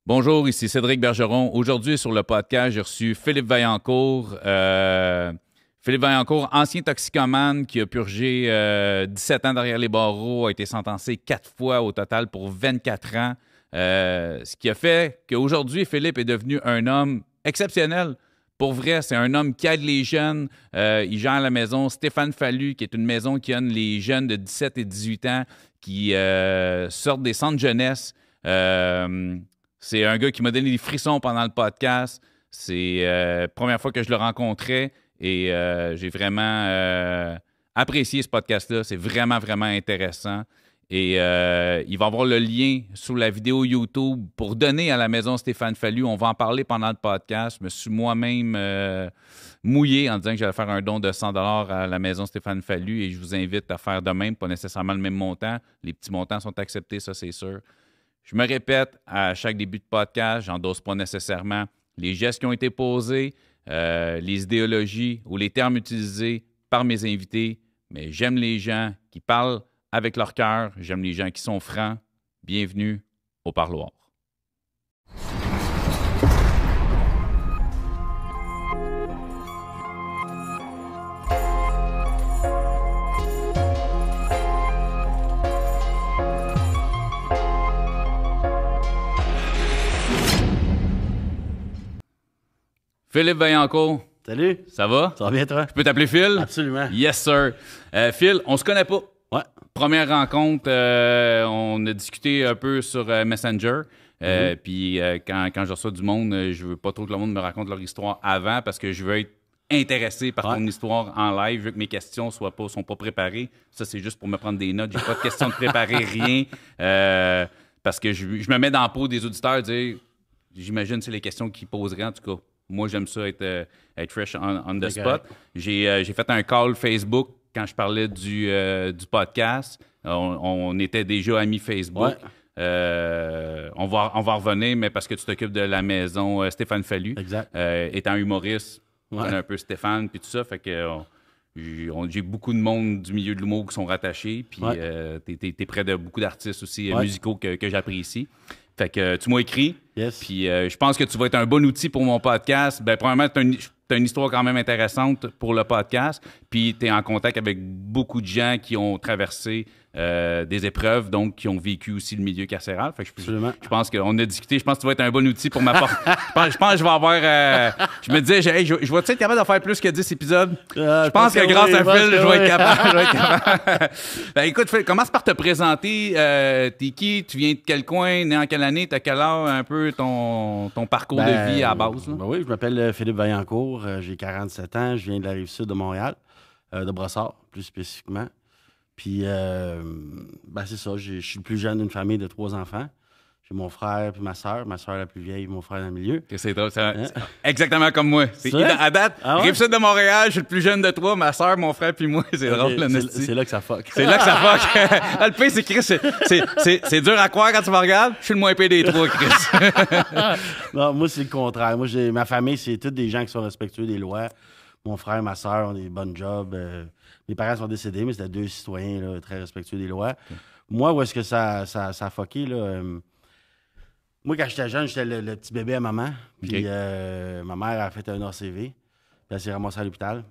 Bonjour, ici Cédric Bergeron. Aujourd'hui, sur le podcast, j'ai reçu Philippe Vaillancourt. Philippe Vaillancourt, ancien toxicomane qui a purgé 17 ans derrière les barreaux, a été sentencé 4 fois au total pour 24 ans. Ce qui a fait qu'aujourd'hui, Philippe est devenu un homme exceptionnel. Pour vrai, c'est un homme qui aide les jeunes. Il gère la maison Stéphane Fallu, qui est une maison qui aide les jeunes de 17 et 18 ans qui sortent des centres jeunesse. C'est un gars qui m'a donné des frissons pendant le podcast. C'est la première fois que je le rencontrais et j'ai vraiment apprécié ce podcast-là. C'est vraiment, vraiment intéressant. Et il va y avoir le lien sous la vidéo YouTube pour donner à la maison Stéphane Fallu. On va en parler pendant le podcast. Je me suis moi-même mouillé en disant que j'allais faire un don de 100 $ à la maison Stéphane Fallu et je vous invite à faire de même, pas nécessairement le même montant. Les petits montants sont acceptés, ça c'est sûr. Je me répète à chaque début de podcast, j'endosse pas nécessairement les gestes qui ont été posés, les idéologies ou les termes utilisés par mes invités, mais j'aime les gens qui parlent avec leur cœur, j'aime les gens qui sont francs. Bienvenue au Parloir. Philippe Vaillancourt. Salut. Ça va? Ça va bien, toi? Je peux t'appeler Phil? Absolument. Yes, sir. Phil, on se connaît pas. Ouais. Première rencontre, on a discuté un peu sur Messenger. Puis quand je reçois du monde, je veux pas trop que le monde me raconte leur histoire avant parce que je veux être intéressé par ton histoire en live. Je veux que mes questions sont pas préparées. Ça, c'est juste pour me prendre des notes. J'ai pas de questions de préparer, rien. Parce que je me mets dans la peau des auditeurs et dire, j'imagine c'est les questions qu'ils poseraient en tout cas. Moi, j'aime ça être fresh on the spot. J'ai fait un call Facebook quand je parlais du podcast. On était déjà amis Facebook. Ouais. On va revenir, mais parce que tu t'occupes de la maison Stéphane Fallu. Exact. Étant humoriste, on connaît un peu Stéphane puis tout ça. Fait que j'ai beaucoup de monde du milieu de l'humour qui sont rattachés. Puis t'es près de beaucoup d'artistes aussi musicaux que j'apprécie. Fait que tu m'as écrit. Yes. Puis je pense que tu vas être un bon outil pour mon podcast. Ben, premièrement, tu as une histoire quand même intéressante pour le podcast. Puis tu es en contact avec beaucoup de gens qui ont traversé des épreuves, donc qui ont vécu aussi le milieu carcéral. Fait que je pense qu'on a discuté. Je pense que tu vas être un bon outil pour ma porte. je pense que je vais avoir. Je me disais, hey, je vais être capable de faire plus que 10 épisodes. Je pense que grâce à Phil, je vais être capable. Ben, écoute, Phil, commence par te présenter. T'es qui? Tu viens de quel coin? Né en quelle année? T'as quel âge? Un peu ton parcours de vie à la base. Là? Ben oui, je m'appelle Philippe Vaillancourt. J'ai 47 ans. Je viens de la Rive-Sud de Montréal, de Brossard, plus spécifiquement. Puis, c'est ça. Je suis le plus jeune d'une famille de 3 enfants. J'ai mon frère puis ma soeur la plus vieille, mon frère dans le milieu. C'est drôle, c'est exactement comme moi. À date, Rive-Sud de Montréal, je suis le plus jeune de 3, ma soeur, mon frère puis moi. C'est drôle, c'est là que ça fuck. C'est là que ça fuck. Le pire, c'est Chris, c'est dur à croire quand tu me regardes. Je suis le moins payé des 3, Chris. Non, moi, c'est le contraire. Moi, ma famille, c'est tous des gens qui sont respectueux des lois. Mon frère et ma soeur ont des bonnes jobs. Mes parents sont décédés, mais c'était 2 citoyens là, très respectueux des lois. Okay. Moi, où est-ce que ça a fucké, là? Moi, quand j'étais jeune, j'étais le petit bébé à maman. Puis ma mère a fait un ACV. Puis elle s'est ramassée à l'hôpital.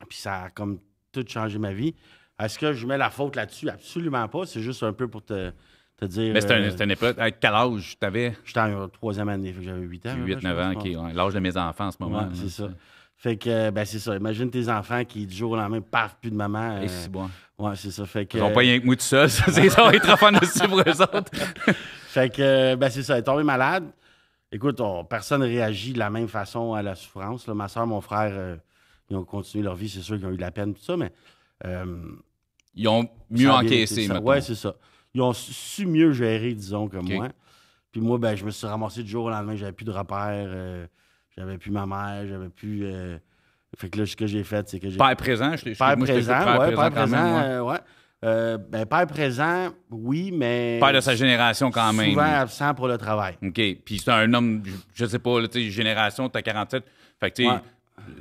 Puis ça a comme tout changé ma vie. Est-ce que je mets la faute là-dessus? Absolument pas. C'est juste un peu pour te dire... Mais c'était une époque... À quel âge t'avais? J'étais en 3e année, fait que j'avais 8 ans. 8-9 ans, OK. Ouais. L'âge de mes enfants en ce moment. Ouais, c'est ça. Fait que, c'est ça. Imagine tes enfants qui, du jour au lendemain, paf, plus de maman. Et c'est bon. Ouais, c'est ça. Fait que. Ils n'ont pas rien que moi tout ça. Ça va être trop fun aussi pour eux autres. Fait que, c'est ça. Elle est tombée malade. Écoute, personne ne réagit de la même façon à la souffrance. Là. Ma soeur, mon frère, ils ont continué leur vie. C'est sûr qu'ils ont eu de la peine, tout ça, mais. Ils ont mieux encaissé, maintenant. Ouais, c'est ça. Ils ont su mieux gérer, disons, que moi. Puis moi, je me suis ramassé du jour au lendemain. J'avais plus de repères. J'avais plus ma mère, j'avais plus... Fait que là, ce que j'ai fait, c'est que j'ai... Père présent, Père présent, oui, mais... Père de sa génération quand même. Souvent absent pour le travail. OK. Puis c'est un homme, je sais pas, tu sais, génération, t'as 47. Fait que tu sais,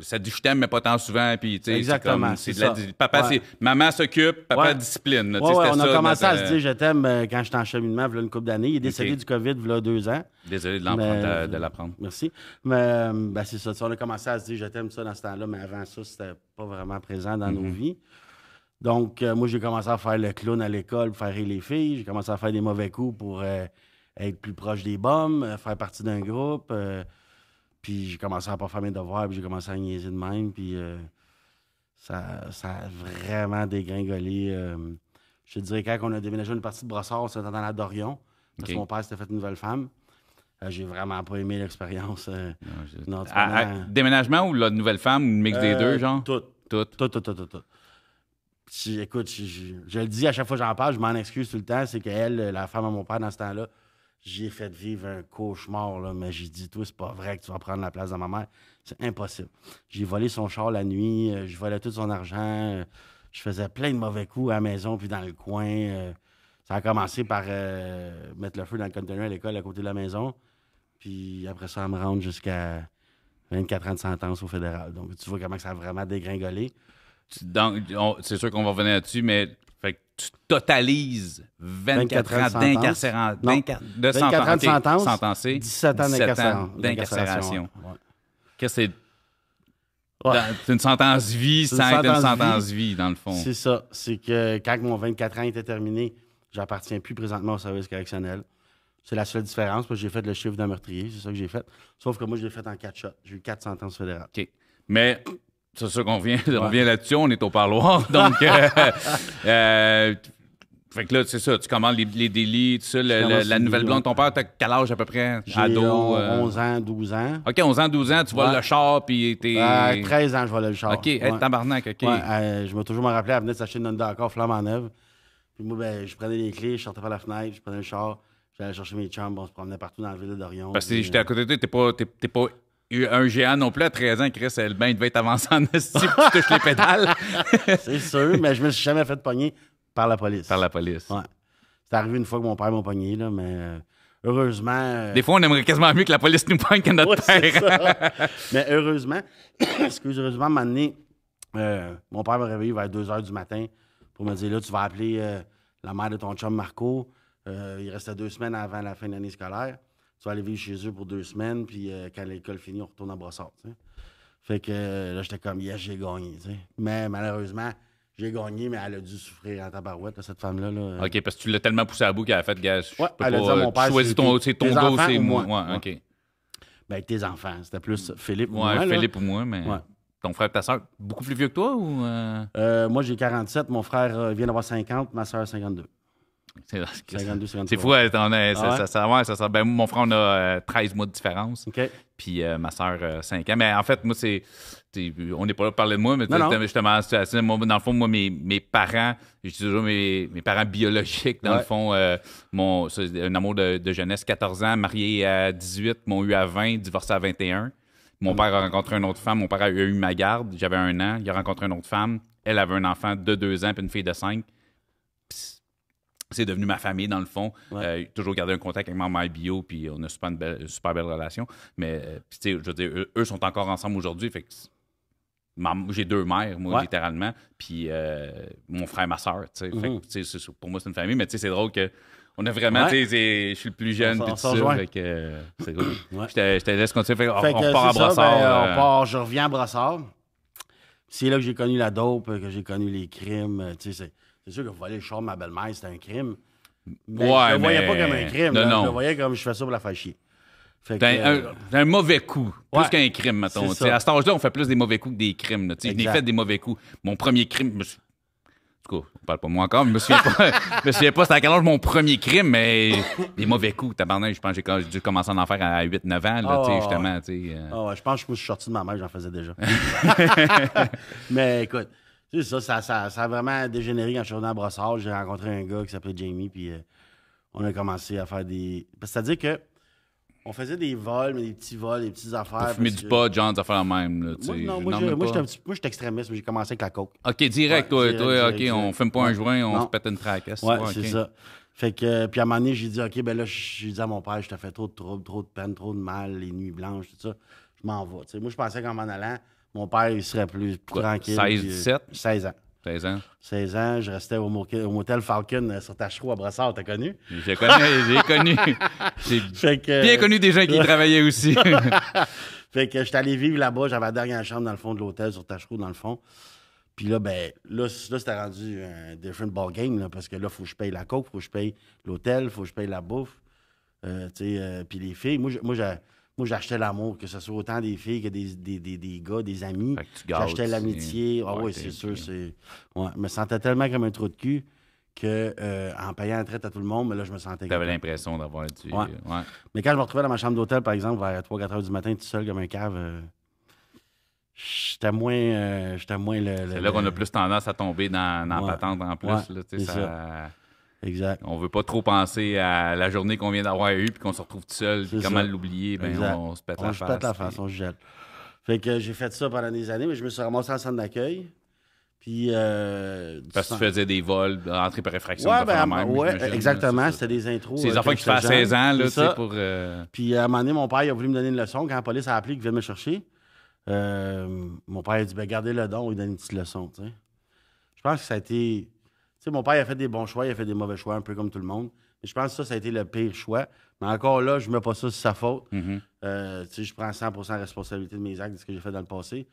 ça dit je t'aime, mais pas tant souvent. Puis, tu sais, Exactement, c'est ça. papa, Ouais. maman s'occupe, papa Ouais. discipline. là, tu Ouais, sais, ouais, c'était on a ça, commencé à notre, se dire je t'aime quand j'étais en cheminement, il y a une couple d'années. Il est décédé du COVID, il y a 2 ans. Désolé de Mais- l'apprendre. Merci. Mais ben, c'est ça. On a commencé à se dire je t'aime ça dans ce temps-là, mais avant ça, c'était pas vraiment présent dans nos vies. Donc, moi, j'ai commencé à faire le clown à l'école pour faire rire les filles. J'ai commencé à faire des mauvais coups pour être plus proche des bums, faire partie d'un groupe. Puis j'ai commencé à pas faire mes devoirs, puis j'ai commencé à niaiser de même. Puis ça a vraiment dégringolé. Je te dirais, quand on a déménagé une partie de Brossard, c'était dans la Dorion, parce que OK. mon père s'était fait une nouvelle femme. J'ai vraiment pas aimé l'expérience. Non, Déménagement ou la nouvelle femme, ou le mix des deux, genre? Tout. Tout. Tout. Écoute, je le dis à chaque fois que j'en parle, je m'en excuse tout le temps. C'est qu'elle, la femme à mon père dans ce temps-là, j'ai fait vivre un cauchemar, là, mais j'ai dit, toi, c'est pas vrai que tu vas prendre la place de ma mère. C'est impossible. J'ai volé son char la nuit, je volais tout son argent, je faisais plein de mauvais coups à la maison puis dans le coin. Ça a commencé par mettre le feu dans le conteneur à l'école à côté de la maison. Puis après ça, me rendre jusqu'à 24 ans de sentence au fédéral. Donc, tu vois comment ça a vraiment dégringolé. Donc, c'est sûr qu'on va revenir là-dessus, mais fait que tu totalises 24 ans ans de sentence. d'incarcération. Non. 24 ans de sentence, sentencé. 17 ans 17 d'incarcération. Ouais. Qu'est-ce que c'est? Ouais. C'est une sentence vie C'est sans une être une sentence sentence vie, dans le fond. C'est ça. C'est que quand mon 24 ans était terminé, j'appartiens plus présentement au service correctionnel. C'est la seule différence, parce que j'ai fait le chiffre d'un meurtrier, c'est ça que j'ai fait. Sauf que moi, je l'ai fait en 4 shots. J'ai eu 4 sentences fédérales. OK. Mais c'est sûr qu'on revient là-dessus, on est au parloir. Donc, fait que là, c'est ça, tu commandes les délits, tout ça, commence la les nouvelle délits, blonde. Ton père, t'as quel âge à peu près? J'ai Ado? 11 ans, 12 ans. OK, 11 ans, 12 ans, tu voles Ouais. le char, puis t'es... 13 ans, je volais le char. OK, hey, tabarnak, OK. Ouais, je vais toujours me rappeler, elle venait de s'acheter une Honda encore flamme en neuve. Puis moi, ben, je prenais les clés, je sortais par la fenêtre, je prenais le char, j'allais chercher mes chums, on se promenait partout dans la ville de Dorion. Parce que puis, j'étais à côté de toi, t'es pas un géant non plus à 13 ans, Chris, le bain devait être avancé en esti, puis tu touches les pédales C'est sûr, mais je me suis jamais fait pogner par la police. par la police. Ouais. C'est arrivé une fois que mon père m'a pogné, là, mais heureusement. Des fois, on aimerait quasiment mieux que la police nous pogne que notre Ouais, c'est père. ça. Mais heureusement, heureusement, à un moment donné, mon père m'a réveillé vers 2 h du matin pour me dire là, tu vas appeler la mère de ton chum Marco. Il restait 2 semaines avant la fin de l'année scolaire. Tu vas aller vivre chez eux pour 2 semaines, puis quand l'école finit, on retourne à Brossard. T'sais. Fait que là, j'étais comme, yes, j'ai gagné. T'sais. Mais malheureusement, j'ai gagné, mais elle a dû souffrir en tabarouette, là, cette femme-là. Là. OK, parce que tu l'as tellement poussé à bout qu'elle a fait, gars, je Ouais, peux elle a pas, dit à mon père, choisis c'est ton tes gars, enfants c'est ou moi. moi. Ouais, OK. Ben, tes enfants. C'était plus Philippe ou Ouais, moi. là. Philippe ou moi, mais Ouais. ton frère et ta soeur, beaucoup plus vieux que toi ou... Moi, j'ai 47. Mon frère vient d'avoir 50. Ma soeur, 52. C'est 52, 53. c'est fou, hein, Ah ouais? ben, mon frère, on a 13 mois de différence. OK. Puis ma soeur, 5 ans. Mais en fait, moi, on n'est pas là pour parler de moi, mais Non, non. justement, moi, dans le fond, moi, mes parents, je dis toujours mes parents biologiques, dans Ouais. le fond, c'est un amour de jeunesse, 14 ans, marié à 18, m'ont eu à 20, divorcé à 21. Mon père a rencontré une autre femme, mon père a eu ma garde, j'avais 1 an, il a rencontré une autre femme, elle avait un enfant de 2 ans, puis une fille de 5. C'est devenu ma famille, dans le fond. Ouais. J'ai toujours gardé un contact avec ma mère bio, puis on a une super belle relation. Mais, puis, tu sais, je veux dire, eux sont encore ensemble aujourd'hui. Fait que j'ai 2 mères, moi, Ouais. littéralement. Puis mon frère, ma soeur, tu sais. Fait que, tu sais, pour moi, c'est une famille. Mais, tu sais, c'est drôle que on a vraiment, Ouais. tu sais, je suis le plus jeune, On puis tout s'en ça. rejoint. Fait que c'est cool. Ouais. Je te laisse continuer. Fait, Fait on que repart à c'est ça, Brossard. on part, je reviens à Brossard. C'est là que j'ai connu la dope, que j'ai connu les crimes. Tu sais, c'est sûr que voler le char de ma belle-mère, c'était un crime. Mais Ouais, je le voyais mais- pas comme un crime. Non, là. non. Je le voyais comme je fais ça pour la faire chier. Fait que, C'est un mauvais coup, plus Ouais. qu'un crime, mettons. C'est Tu sais, ça. à cet âge-là, on fait plus des mauvais coups que des crimes. Là. Tu sais, je n'ai Exact. fait des mauvais coups. Mon premier crime, en tout cas, on parle pas de moi encore, mais je me souviens pas, je me souviens pas c'était à quel âge mon premier crime, mais des mauvais coups. Tabarnak, je pense que j'ai dû commencer à en faire à 8-9 ans, là, tu sais, ouais. justement. Tu sais, ah ouais, je pense que je suis sorti de ma mère, j'en faisais déjà. Mais écoute, c'est ça, ça a vraiment dégénéré quand je suis revenu à Brossard. J'ai rencontré un gars qui s'appelait Jamie, puis on a commencé à faire des. C'est-à-dire que on faisait des vols, mais des petits vols, des petites affaires. pour fumer parce du que- pot, genre, ça fait la même. Là, tu Moi, sais. non, Non, moi, même pas. j'étais extrémiste, mais j'ai commencé avec la coke. OK, direct, Ouais, toi, direct, OK, direct. on fume pas un Ouais. joint, on Non. se pète une tracasse. Ouais, OK. c'est ça. Fait que, puis à un moment donné, j'ai dit, OK, ben là, j'ai dit à mon père, je te fais trop de troubles, trop de peine, trop de mal, les nuits blanches, tout ça. Je m'en vais. Tu sais, moi, je pensais qu'en m'en allant, Mon père, il serait plus tranquille. 16, 17? 16 ans. 16 ans. 16 ans, je restais au motel Falcon sur Tachereau à Brossard, t'as connu? J'ai connu. J'ai que, bien connu des gens qui y travaillaient aussi. Fait que j'étais allé vivre là-bas, j'avais la dernière chambre dans le fond de l'hôtel sur Tachereau, dans le fond. Puis là, là c'était rendu un different ball game, là, parce que là, il faut que je paye la coke, il faut que je paye l'hôtel, il faut que je paye la bouffe. Puis les filles, moi, j'achetais l'amour, que ce soit autant des filles que des gars, des amis. J'achetais l'amitié. Ah oui, c'est sûr. Ouais, je me sentais tellement comme un trou de cul qu'en payant la traite à tout le monde, mais là, je me sentais... T'avais l'impression d'avoir du... Ouais. Mais quand je me retrouvais dans ma chambre d'hôtel, par exemple, vers 3-4 heures du matin, tout seul comme un cave... J'étais moins le... C'est là qu'on a plus tendance à tomber dans la patente en plus. Ouais, là, c'est ça. Exact. On veut pas trop penser à la journée qu'on vient d'avoir eue puis qu'on se retrouve tout seul. Puis comment l'oublier? On se pète la face. On se pète la face, on se gèle. Fait que j'ai fait ça pendant des années, mais je me suis ramassé en centre d'accueil. Puis... Parce que tu faisais des vols, entrée par effraction. Exactement. C'était des intros. C'est des enfants qui font 16 ans, là, tu sais, pour... Puis à un moment donné, mon père, il a voulu me donner une leçon. Quand la police a appelé, qu'il venait me chercher, mon père a dit, gardez le don, il donne une petite leçon, tu sais. Je pense que ça a été... Tu sais, mon père, il a fait des bons choix, il a fait des mauvais choix, un peu comme tout le monde. Mais je pense que ça a été le pire choix. Mais encore là, je ne mets pas ça sur sa faute. Tu sais, je prends 100% responsabilité de mes actes, de ce que j'ai fait dans le passé.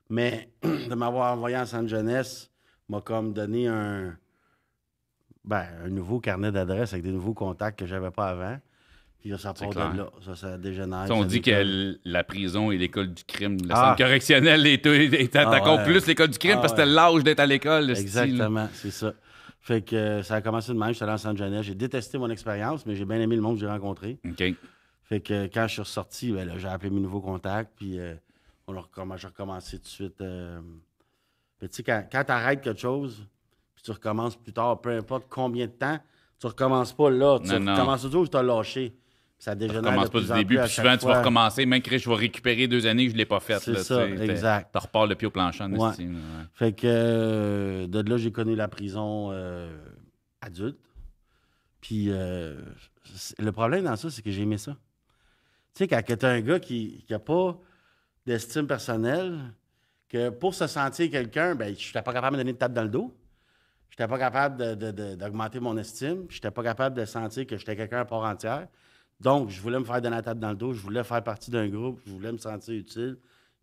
Mais de m'avoir envoyé en centre jeunesse m'a comme donné un nouveau carnet d'adresses avec des nouveaux contacts que je n'avais pas avant. Puis ça part de là. Ça dégénère. On dit que la prison et l'école du crime, le centre correctionnel est encore plus l'école du crime parce que c'était l'âge d'être à l'école. Exactement, c'est ça. Fait que ça a commencé de même. J'étais allé en centre jeunesse. J'ai détesté mon expérience, mais j'ai bien aimé le monde que j'ai rencontré. OK. Fait que quand je suis ressorti, là, j'ai appelé mes nouveaux contacts, puis j'ai recommencé tout de suite. Tu sais, quand tu arrêtes quelque chose, puis tu recommences plus tard, peu importe combien de temps, tu recommences pas là. Tu recommences toujours où tu as lâché. Ça dégénère. Tu recommences pas du début, puis souvent tu vas recommencer, même que je vais récupérer 2 années que je ne l'ai pas faite. C'est ça, exact. Tu repars le pied au plancher. Fait que de là, j'ai connu la prison adulte. Puis le problème dans ça, c'est que j'ai aimé ça. Tu sais, quand tu as un gars qui n'a pas d'estime personnelle, que pour se sentir quelqu'un, je n'étais pas capable de me donner une tape dans le dos. Je n'étais pas capable d'augmenter mon estime. Je n'étais pas capable de sentir que j'étais quelqu'un à part entière. Donc, je voulais me faire donner la tape dans le dos. Je voulais faire partie d'un groupe. Je voulais me sentir utile.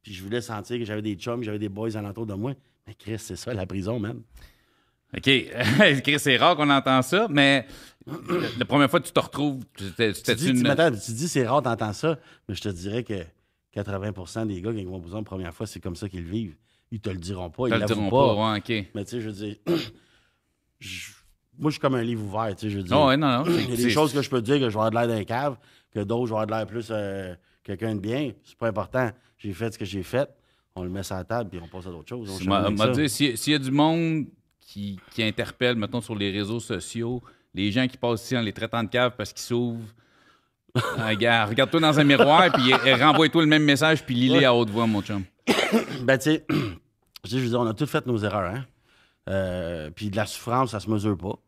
Puis je voulais sentir que j'avais des chums, j'avais des boys alentour de moi. Mais Chris, c'est ça, la prison, man. OK. Chris, c'est rare qu'on entend ça, mais la première fois que tu te retrouves, tu dis c'est rare d'entendre ça, mais je te dirais que 80% des gars qui vont pour la première fois, c'est comme ça qu'ils le vivent. Ils te le diront pas, ils l'avouent pas. Ouais, OK. Mais tu sais, je veux dire... Moi, je suis comme un livre ouvert, tu sais, je veux dire. Oh, ouais, non. Il y a des choses que je peux te dire que je vais avoir de l'air d'un cave, que d'autres, je vais avoir de l'air plus quelqu'un de bien. C'est pas important. J'ai fait ce que j'ai fait. On le met sur la table, puis on passe à d'autres choses. S'il y a du monde qui interpelle, mettons, sur les réseaux sociaux, les gens qui passent ici en les traitant de cave parce qu'ils s'ouvrent, regarde-toi dans un miroir, puis renvoie-toi le même message, puis lis-les à haute voix, mon chum. Tu sais, je veux dire, on a tous fait nos erreurs, hein. Puis de la souffrance, ça se mesure pas.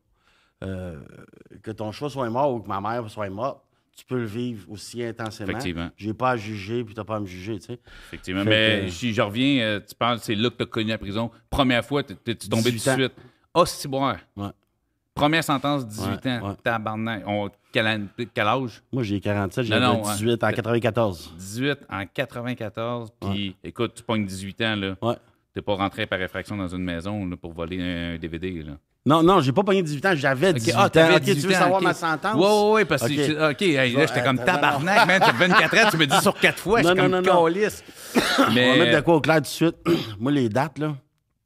Que ton choix soit mort ou que ma mère soit morte, tu peux le vivre aussi intensément. Effectivement. J'ai pas à juger, puis t'as pas à me juger, tu sais. Effectivement. Mais si je reviens, tu parles, c'est là que t'as connu la prison. Première fois, t'es tombé tout de suite. Ah, c'est bon. Ouais. Première sentence, 18 ans. Ouais. Tabarnak. Quel âge? Moi, j'ai 47, j'ai 18 en 94. 18 en 94. Puis, écoute, tu pognes 18 ans, là. Ouais. T'es pas rentré par effraction dans une maison là, pour voler un DVD, là. Non, j'ai pas pogné 18 ans, j'avais 18 ans. OK, tu veux savoir ma sentence? Oui, parce que... là, j'étais comme tabarnak, man. Tu 24 ans, tu me dis sur 4 fois, je suis comme câlisse. Mais... On va mettre de quoi au clair tout de suite. Moi, les dates, là...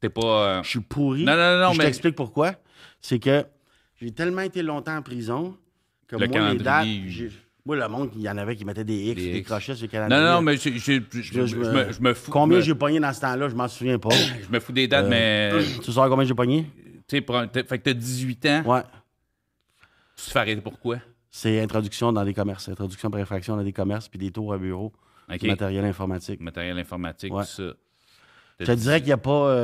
T'es pas... Je suis pourri. Non, je t'explique pourquoi. C'est que j'ai tellement été longtemps en prison que moi, les dates... Moi, le monde, il y en avait qui mettaient des X, des crochets sur le calendrier. Non, mais je me fous. Combien j'ai pogné dans ce temps-là, je m'en souviens pas. Je me fous des dates, mais... Tu sais combien j'ai pogné? Fait que t'as 18 ans. Ouais. Tu te fais arrêter pourquoi? C'est introduction dans des commerces. Introduction par infraction dans des commerces puis des tours à bureau. Okay. Matériel informatique. Matériel informatique, ouais. tout ça. Je te dirais qu'il n'y a pas...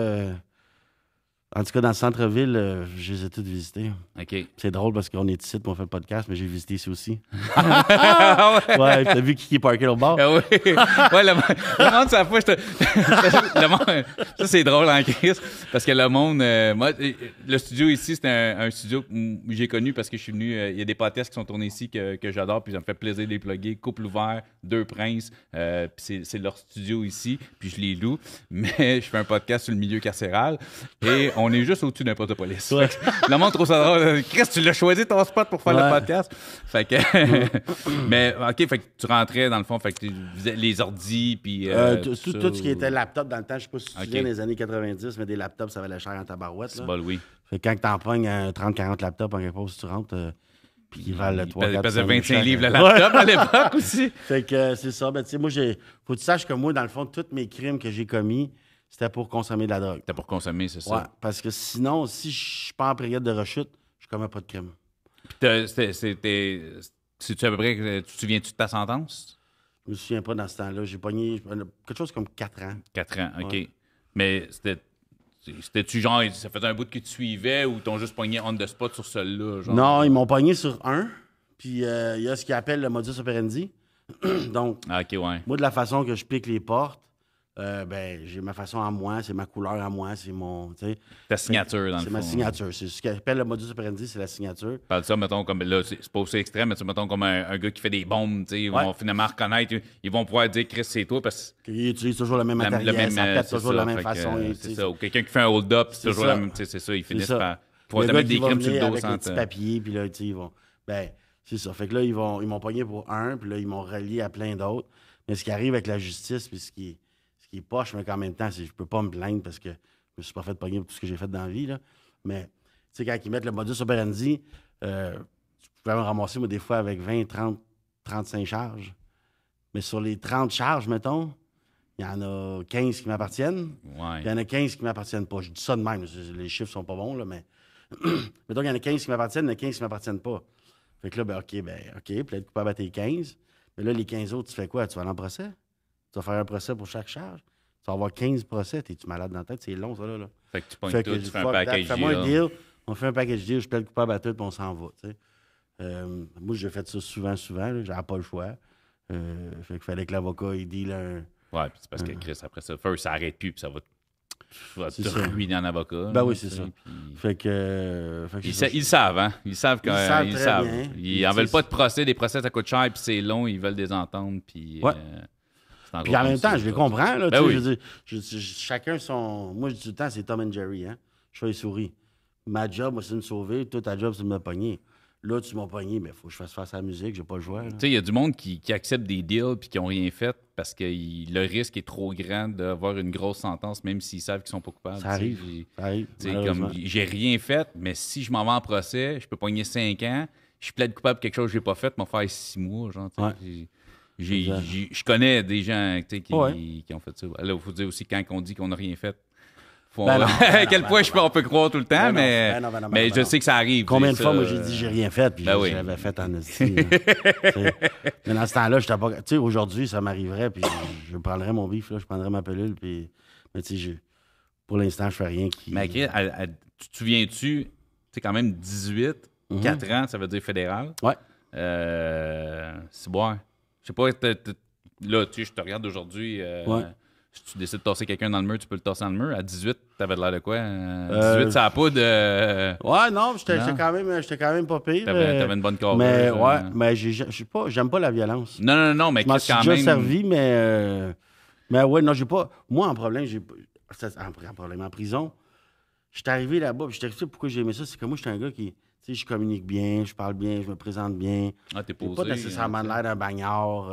En tout cas, dans le centre-ville, je les ai toutes visitées. OK. C'est drôle parce qu'on est ici, on fait le podcast, mais j'ai visité ici aussi. Ah ouais. Ouais, t'as vu qui est parké au bord? Ah oui. Ouais, le monde, ça fois, le monde, ça, c'est drôle en crise. Parce que le monde, moi, le studio ici, c'est un studio que j'ai connu parce que je suis venu. Il y a des podcasts qui sont tournés ici que j'adore, puis ça me fait plaisir de les plugger. Couple ouvert, Deux Princes, puis c'est leur studio ici, puis je les loue. Mais je fais un podcast sur le milieu carcéral et on est juste au-dessus d'un poste de police. Ouais. Le monde trouve ça drôle. Chris, tu l'as choisi ton spot pour faire le podcast. Fait que. Mais, OK, fait que tu rentrais dans le fond, fait que les ordis, puis. Tout ce qui était laptop dans le temps, je sais pas si tu te souviens, dans les années 90, mais des laptops, ça valait cher en tabarouette. C'est bon, oui. Fait que quand t'en pognes 30-40 laptops en quelque part, si tu rentres, puis ils valent 3 4 Il pesait 25 livres le laptop à l'époque aussi. Fait que c'est ça. Ben, tu sais, moi, faut que tu saches que moi, dans le fond, tous mes crimes que j'ai commis, c'était pour consommer de la drogue. C'était pour consommer, c'est ça. Ouais, parce que sinon, si je suis pas en période de rechute, je commets pas de crime. Puis c'est-tu à peu près, tu te souviens-tu de ta sentence? Je me souviens pas dans ce temps-là. J'ai pogné quelque chose comme 4 ans. 4 ans, OK. Ouais. Mais c'était-tu genre, ça faisait un bout que tu suivais ou t'ont juste pogné on the spot sur celui-là? Genre? Non, ils m'ont pogné sur un. Puis il y a ce qu'ils appellent le modus operandi. Donc, Ah, OK, ouais. moi, de la façon que je pique les portes, ben, j'ai ma façon à moi, c'est ma couleur à moi, c'est mon. Ta signature, dans le fond. C'est ma signature. C'est ce qu'ils appellent le modus operandi, c'est la signature. Parle de ça, mettons, comme là, c'est pas aussi extrême, mais mettons comme un gars qui fait des bombes, tu sais, ils vont finalement reconnaître, ils vont pouvoir dire Chris, c'est toi parce Qu'il utilise toujours le même matériel, ça pète toujours de la même façon. C'est ça. Ou quelqu'un qui fait un hold-up, c'est toujours la même, tu sais, c'est ça, ils finissent par pouvoir te mettre des crimes sur le dos avec sans les petits papiers, puis là, tu sais, ils vont. Ben, c'est ça. Fait que là, ils m'ont pogné pour un, puis là, ils m'ont relié à plein d'autres. Mais ce qui arrive avec la justice, puis ce qui est poche, mais qu'en même temps, je peux pas me plaindre parce que je me suis pas fait pogner pour tout ce que j'ai fait dans la vie, là. Mais, tu sais, quand ils mettent le modus operandi, je pouvais me ramasser, moi, des fois, avec 20, 30, 35 charges. Mais sur les 30 charges, mettons, il y en a 15 qui m'appartiennent. Ouais. Il y en a 15 qui m'appartiennent pas. Je dis ça de même, les chiffres sont pas bons, là, mais... Mettons qu'il y en a 15 qui m'appartiennent, il y en a 15 qui m'appartiennent pas. Fait que là, OK, puis être coupable à tes 15. Mais là, les 15 autres, tu fais quoi? Tu vas aller en procès? Tu vas faire un procès pour chaque charge? Tu vas avoir 15 procès. T'es-tu malade dans la tête? C'est long, ça, là. Fait que tu pognes tout, tu fais un package Fais-moi un deal. deal. On fait un package deal, je plaide coupable à tout, puis on s'en va, tu sais. Moi, j'ai fait ça souvent, là. J'avais pas le choix. Fait qu'il fallait que l'avocat, il deal un... Ouais, puis c'est parce que Chris, après ça, first, ça arrête plus, puis ça va C'est te ça. ruiner en avocat. Ben là, oui, c'est tu ça. sais, puis- Fait que Ils savent, hein? Ils savent quand Ils savent très bien. Ils en veulent pas de procès. Des procès, ça coûte cher, puis c'est long. Ils veulent des ententes, puis... Ouais. c'est encore Puis en comme même temps, ça, je les ça. comprends. Là, Ben tu sais, oui. je veux dire, chacun son. Moi, je dis tout le temps, c'est Tom and Jerry. Hein? Je fais les souris. Ma job, moi, c'est de me sauver. Toi, ta job, c'est de me pogner. Là, tu m'as pogné, mais il faut que je fasse face à la musique. J'ai pas le choix. Là. Tu sais, il y a du monde qui accepte des deals puis qui n'ont rien fait parce que le risque est trop grand d'avoir une grosse sentence, même s'ils savent qu'ils sont pas coupables. Ça arrive. Ça arrive. Tu sais, Malheureusement. comme j'ai rien fait, mais si je m'en vais en procès, je peux pogner 5 ans. Je plaide coupable de quelque chose que j'ai pas fait, m'en faire 6 mois. Genre, tu sais. Ouais. Je connais des gens tu sais, qui ont fait ça. Là, il faut dire aussi, quand on dit qu'on n'a rien fait, à quel point on peut croire tout le temps, mais je sais que ça arrive. Combien de ça, fois, moi, j'ai dit j'ai rien fait, puis ben oui. je l'avais fait en esti. Mais dans ce temps-là, j'étais pas. Tu sais, aujourd'hui, ça m'arriverait, puis je prendrais mon bif, là, je prendrais ma pilule, puis. Mais tu sais, pour l'instant, je fais rien qui. Mais tu te souviens-tu, tu sais, quand même 18, 4 ans, ça veut dire fédéral. Ouais. C'est bon. Je sais pas, là, tu sais, je te regarde aujourd'hui. Ouais. Si tu décides de tasser quelqu'un dans le mur, tu peux le tasser dans le mur. À 18, t'avais de l'air de quoi? 18, ça a pas de... Ouais, non, j'étais quand même pas pire. T'avais une bonne carrure. Mais ouais, mais j'aime pas la violence. Non, mais Je m'en Chris, suis quand déjà même... servi, mais ouais, non, j'ai pas. Moi, en problème, en prison, j'étais arrivé là-bas, puis je t'explique pourquoi j'ai aimé ça. C'est que moi, j'étais un gars qui, tu sais, je communique bien, je parle bien, je me présente bien. Ah, t'es J'ai posé. pas nécessairement l'air d'un bagnard.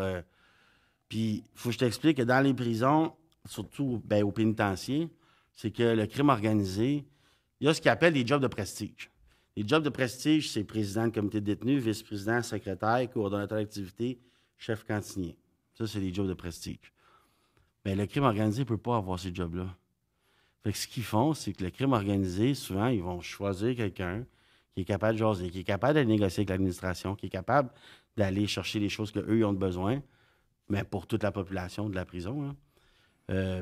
Puis, faut que je t'explique que dans les prisons, surtout au pénitencier, c'est que le crime organisé, il y a ce qu'ils appellent des jobs de prestige. Les jobs de prestige, c'est président du comité de détenus, vice-président, secrétaire, coordonnateur d'activité, chef cantinier. Ça, c'est les jobs de prestige. Mais le crime organisé ne peut pas avoir ces jobs-là. Fait que ce qu'ils font, c'est que le crime organisé, souvent, ils vont choisir quelqu'un qui est capable de jaser, qui est capable de négocier avec l'administration, qui est capable d'aller chercher les choses qu'eux ont besoin, mais pour toute la population de la prison. Hein.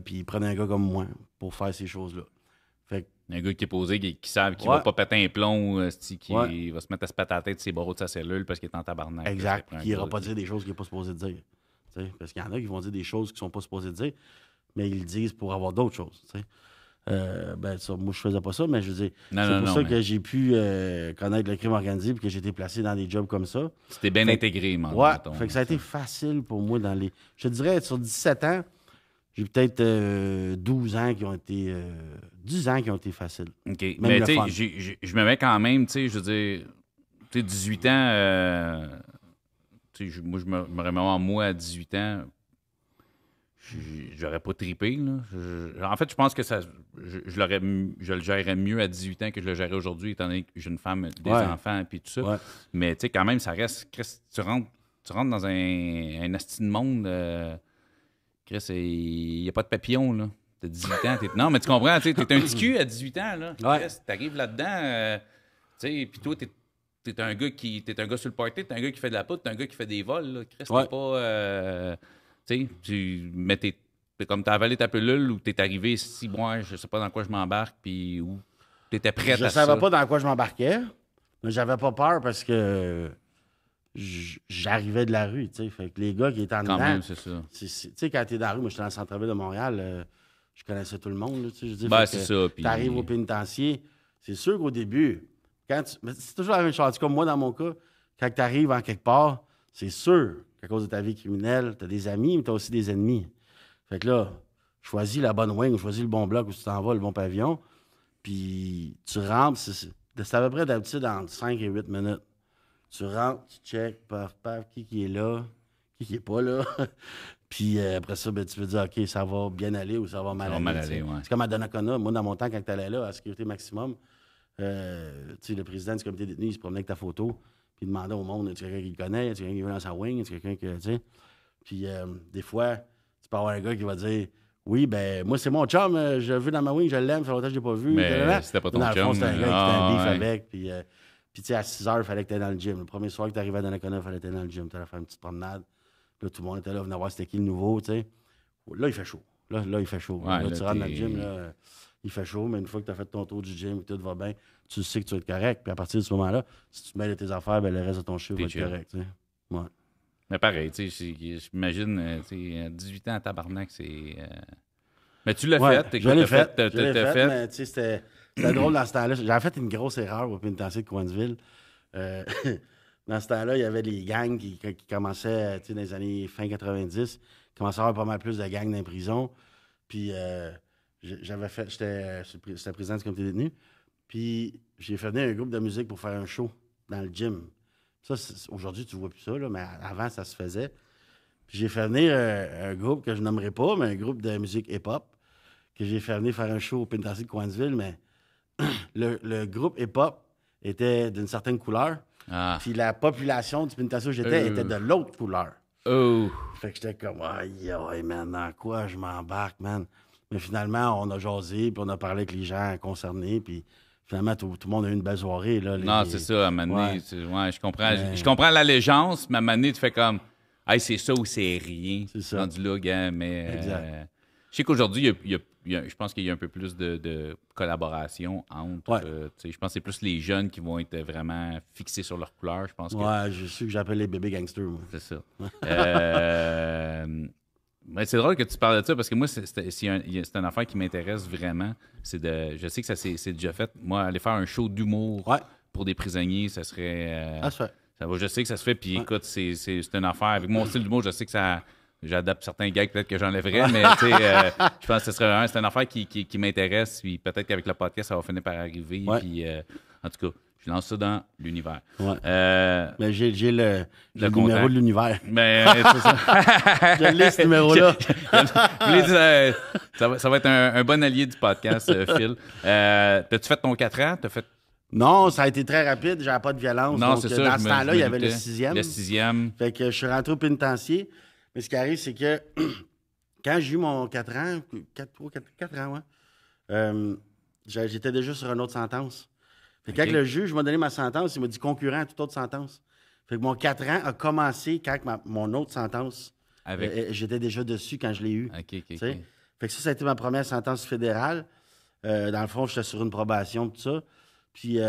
Puis ils prennent un gars comme moi pour faire ces choses-là. Fait que, Un gars qui est posé, qui savent qu'il Ouais. va pas péter un plomb, qui Ouais. va se mettre à se péter la tête de ses barreaux de sa cellule parce qu'il est en tabarnak. exact. Là, Qui n'ira pas dire des choses qu'il n'est pas supposé dire. T'sais, parce qu'il y en a qui vont dire des choses qu'ils ne sont pas supposés dire, mais ils le disent pour avoir d'autres choses. T'sais. Moi, je faisais pas ça, mais je veux dire, Non, c'est non, pour non, ça mais- que j'ai pu connaître le crime organisé et que j'ai été placé dans des jobs comme ça. C'était bien Fait- intégré, man. Ouais, mettons, fait que ça a été facile pour moi dans les... Je te dirais, sur 17 ans, j'ai peut-être 12 ans qui ont été... 10 ans qui ont été faciles. OK. Même Mais le tu fun. sais, je me mets quand même, tu sais, je veux dire, tu sais, 18 ans, tu sais, moi, je me remets en moi à 18 ans, j'aurais pas trippé, là. En fait, je pense que je le gérerais mieux à 18 ans que je le gérerais aujourd'hui, étant donné que j'ai une femme, des Ouais. enfants, puis tout ça. Ouais. Mais tu sais, quand même, ça reste. Chris, tu rentres dans un asti de monde. Chris, il n'y a pas de papillon, là. T'as 18 ans. Non, mais tu comprends, tu sais, t'es un petit cul à 18 ans, là. Ouais. Chris, t'arrives là-dedans, tu sais, puis toi, t'es un gars t'es un gars sur le party, t'es un gars qui fait de la poudre, t'es un gars qui fait des vols, là. Chris, Ouais. t'es pas. Tu sais, mais t'es comme t'as avalé ta pilule ou t'es arrivé, si, moi, je sais pas dans quoi je m'embarque, puis où t'étais prête Je à savais ça. pas dans quoi je m'embarquais, mais j'avais pas peur parce que j'arrivais de la rue, tu sais. Fait que les gars qui étaient en Quand dedans, même, c'est ça. tu sais, quand t'es dans la rue, moi, j'étais dans le centre-ville de Montréal, je connaissais tout le monde, là, tu sais. Je veux dire, Ben, fait c'est que ça. Puis... t'arrives au pénitencier, c'est sûr qu'au début, mais c'est toujours la même chose. En tout cas, moi, dans mon cas, quand t'arrives en quelque part, c'est sûr qu'à cause de ta vie criminelle, t'as des amis, mais t'as aussi des ennemis. Fait que là, choisis la bonne wing, choisis le bon bloc où tu t'en vas, le bon pavillon, puis tu rentres, c'est à peu près d'habitude entre 5 et 8 minutes. Tu rentres, tu check, paf, paf, qui est là, qui est pas là. Puis après ça, ben, tu peux dire, OK, ça va bien aller ou ça va mal Ça va aller. mal tu sais. aller, ouais. C'est comme à Donnacona. Moi, dans mon temps, quand tu allais là, à Sécurité Maximum, tu sais, le président du comité détenu, il se promenait avec ta photo, puis il demandait au monde, est-ce quelqu'un qui le connaît, est-ce quelqu'un qui veut dans sa wing, est-ce quelqu'un qui, tu sais. Puis des fois, tu peux avoir un gars qui va dire, oui, ben moi, c'est mon chum, je le veux dans ma wing, je l'aime, ça fait longtemps que je l'ai pas vu. Mais Blablabla. c'était pas ton Dans le fond, chum, c'était un gars qui était ah, un beef ouais. avec, puis tu sais, à 6 heures, il fallait que tu aies dans le gym. Le premier soir que tu arrivais à Donnacona, il fallait que tu aies dans le gym. Tu allais faire une petite promenade. Là, tout le monde était là, venait voir c'était qui le nouveau, tu sais. Là, il fait chaud. Là, il fait chaud. Ouais, là, là, tu rentres dans le t'es- gym, là, il fait chaud, mais une fois que tu as fait ton tour du gym, que tout va bien, tu sais que tu vas être correct. Puis à partir de ce moment-là, si tu te mêles de tes affaires, ben, le reste de ton chiffre T'es va être chill. correct, tu sais. Ouais. Mais pareil, tu sais, j'imagine, tu sais, 18 ans à tabarnak, c'est... Mais tu l'as Ouais, fait, je l'ai fait. t'as Je l'ai fait. mais tu sais, c'était drôle dans ce temps-là. J'avais fait une grosse erreur au pénitencier de Coinsville. Dans ce temps-là, il y avait les gangs qui commençaient, tu sais, dans les années fin 90, il commençait à avoir pas mal plus de gangs dans les prisons. Puis j'étais président du comité détenu. Puis j'ai fait venir un groupe de musique pour faire un show dans le gym. Ça, aujourd'hui, tu vois plus ça, là, mais avant, ça se faisait. Puis j'ai fait venir un groupe que je nommerai pas, mais un groupe de musique hip-hop, que j'ai fait venir faire un show au pénitencier de Coinsville, mais le groupe hip-hop était d'une certaine couleur, Ah. puis la population du pénitencier où j'étais était de l'autre couleur. Oh! Fait que j'étais comme, aïe, man, dans quoi je m'embarque, man? Mais finalement, on a jasé, puis on a parlé avec les gens concernés, puis finalement, tout le monde a eu une belle soirée. Là, Non, c'est ça, à un moment donné, Ouais. ouais, je comprends. Mais- Je comprends l'allégeance, mais à un moment donné, tu fais comme, hey, c'est ça ou c'est rien. C'est ça. Rendu là, gars, mais... Exact. je sais qu'aujourd'hui, je pense qu'il y a un peu plus de collaboration entre... Ouais. tu sais, je pense que c'est plus les jeunes qui vont être vraiment fixés sur leur couleur. Je pense que Ouais, je suis que j'appelle les bébés gangsters, moi. c'est ça. Mais c'est drôle que tu parles de ça parce que moi, c'est une affaire qui m'intéresse vraiment. Je sais que c'est déjà fait. Moi, aller faire un show d'humour Ouais. pour des prisonniers, ça serait. Ah, ça fait. Je sais que ça se fait. Puis Ouais. écoute, c'est une affaire. Avec mon style d'humour, je sais que ça. J'adapte certains gags, peut-être que j'enlèverais, mais tu sais, je pense que ce serait vraiment. C'est une affaire qui m'intéresse. Puis peut-être qu'avec le podcast, ça va finir par arriver. Ouais. Puis en tout cas, je lance ça dans l'univers. Ouais. Euh, Mais j'ai le Le numéro contact. de l'univers. mais c'est ça. Je l'ai, ce numéro-là. Je voulais dire, ça va être un bon allié du podcast, Phil. T'as-tu fait ton 4 ans? T'as fait... Non, ça a été très rapide. J'avais pas de violence. Non, donc, c'est ça. dans je ce me- temps-là, je me il y avait le doutais. 6e. Le 6e. Fait que je suis rentré au pénitencier. Mais ce qui arrive, c'est que quand j'ai eu mon 4 ans, 4 ans, ouais, j'étais déjà sur une autre sentence. Fait que Ok. quand le juge m'a donné ma sentence, il m'a dit concurrent à toute autre sentence. Fait que mon 4 ans a commencé quand mon autre sentence, Avec... j'étais déjà dessus quand je l'ai eu. OK, OK, Tu sais. OK. Fait que ça a été ma première sentence fédérale. Dans le fond, j'étais sur une probation, tout ça. Puis,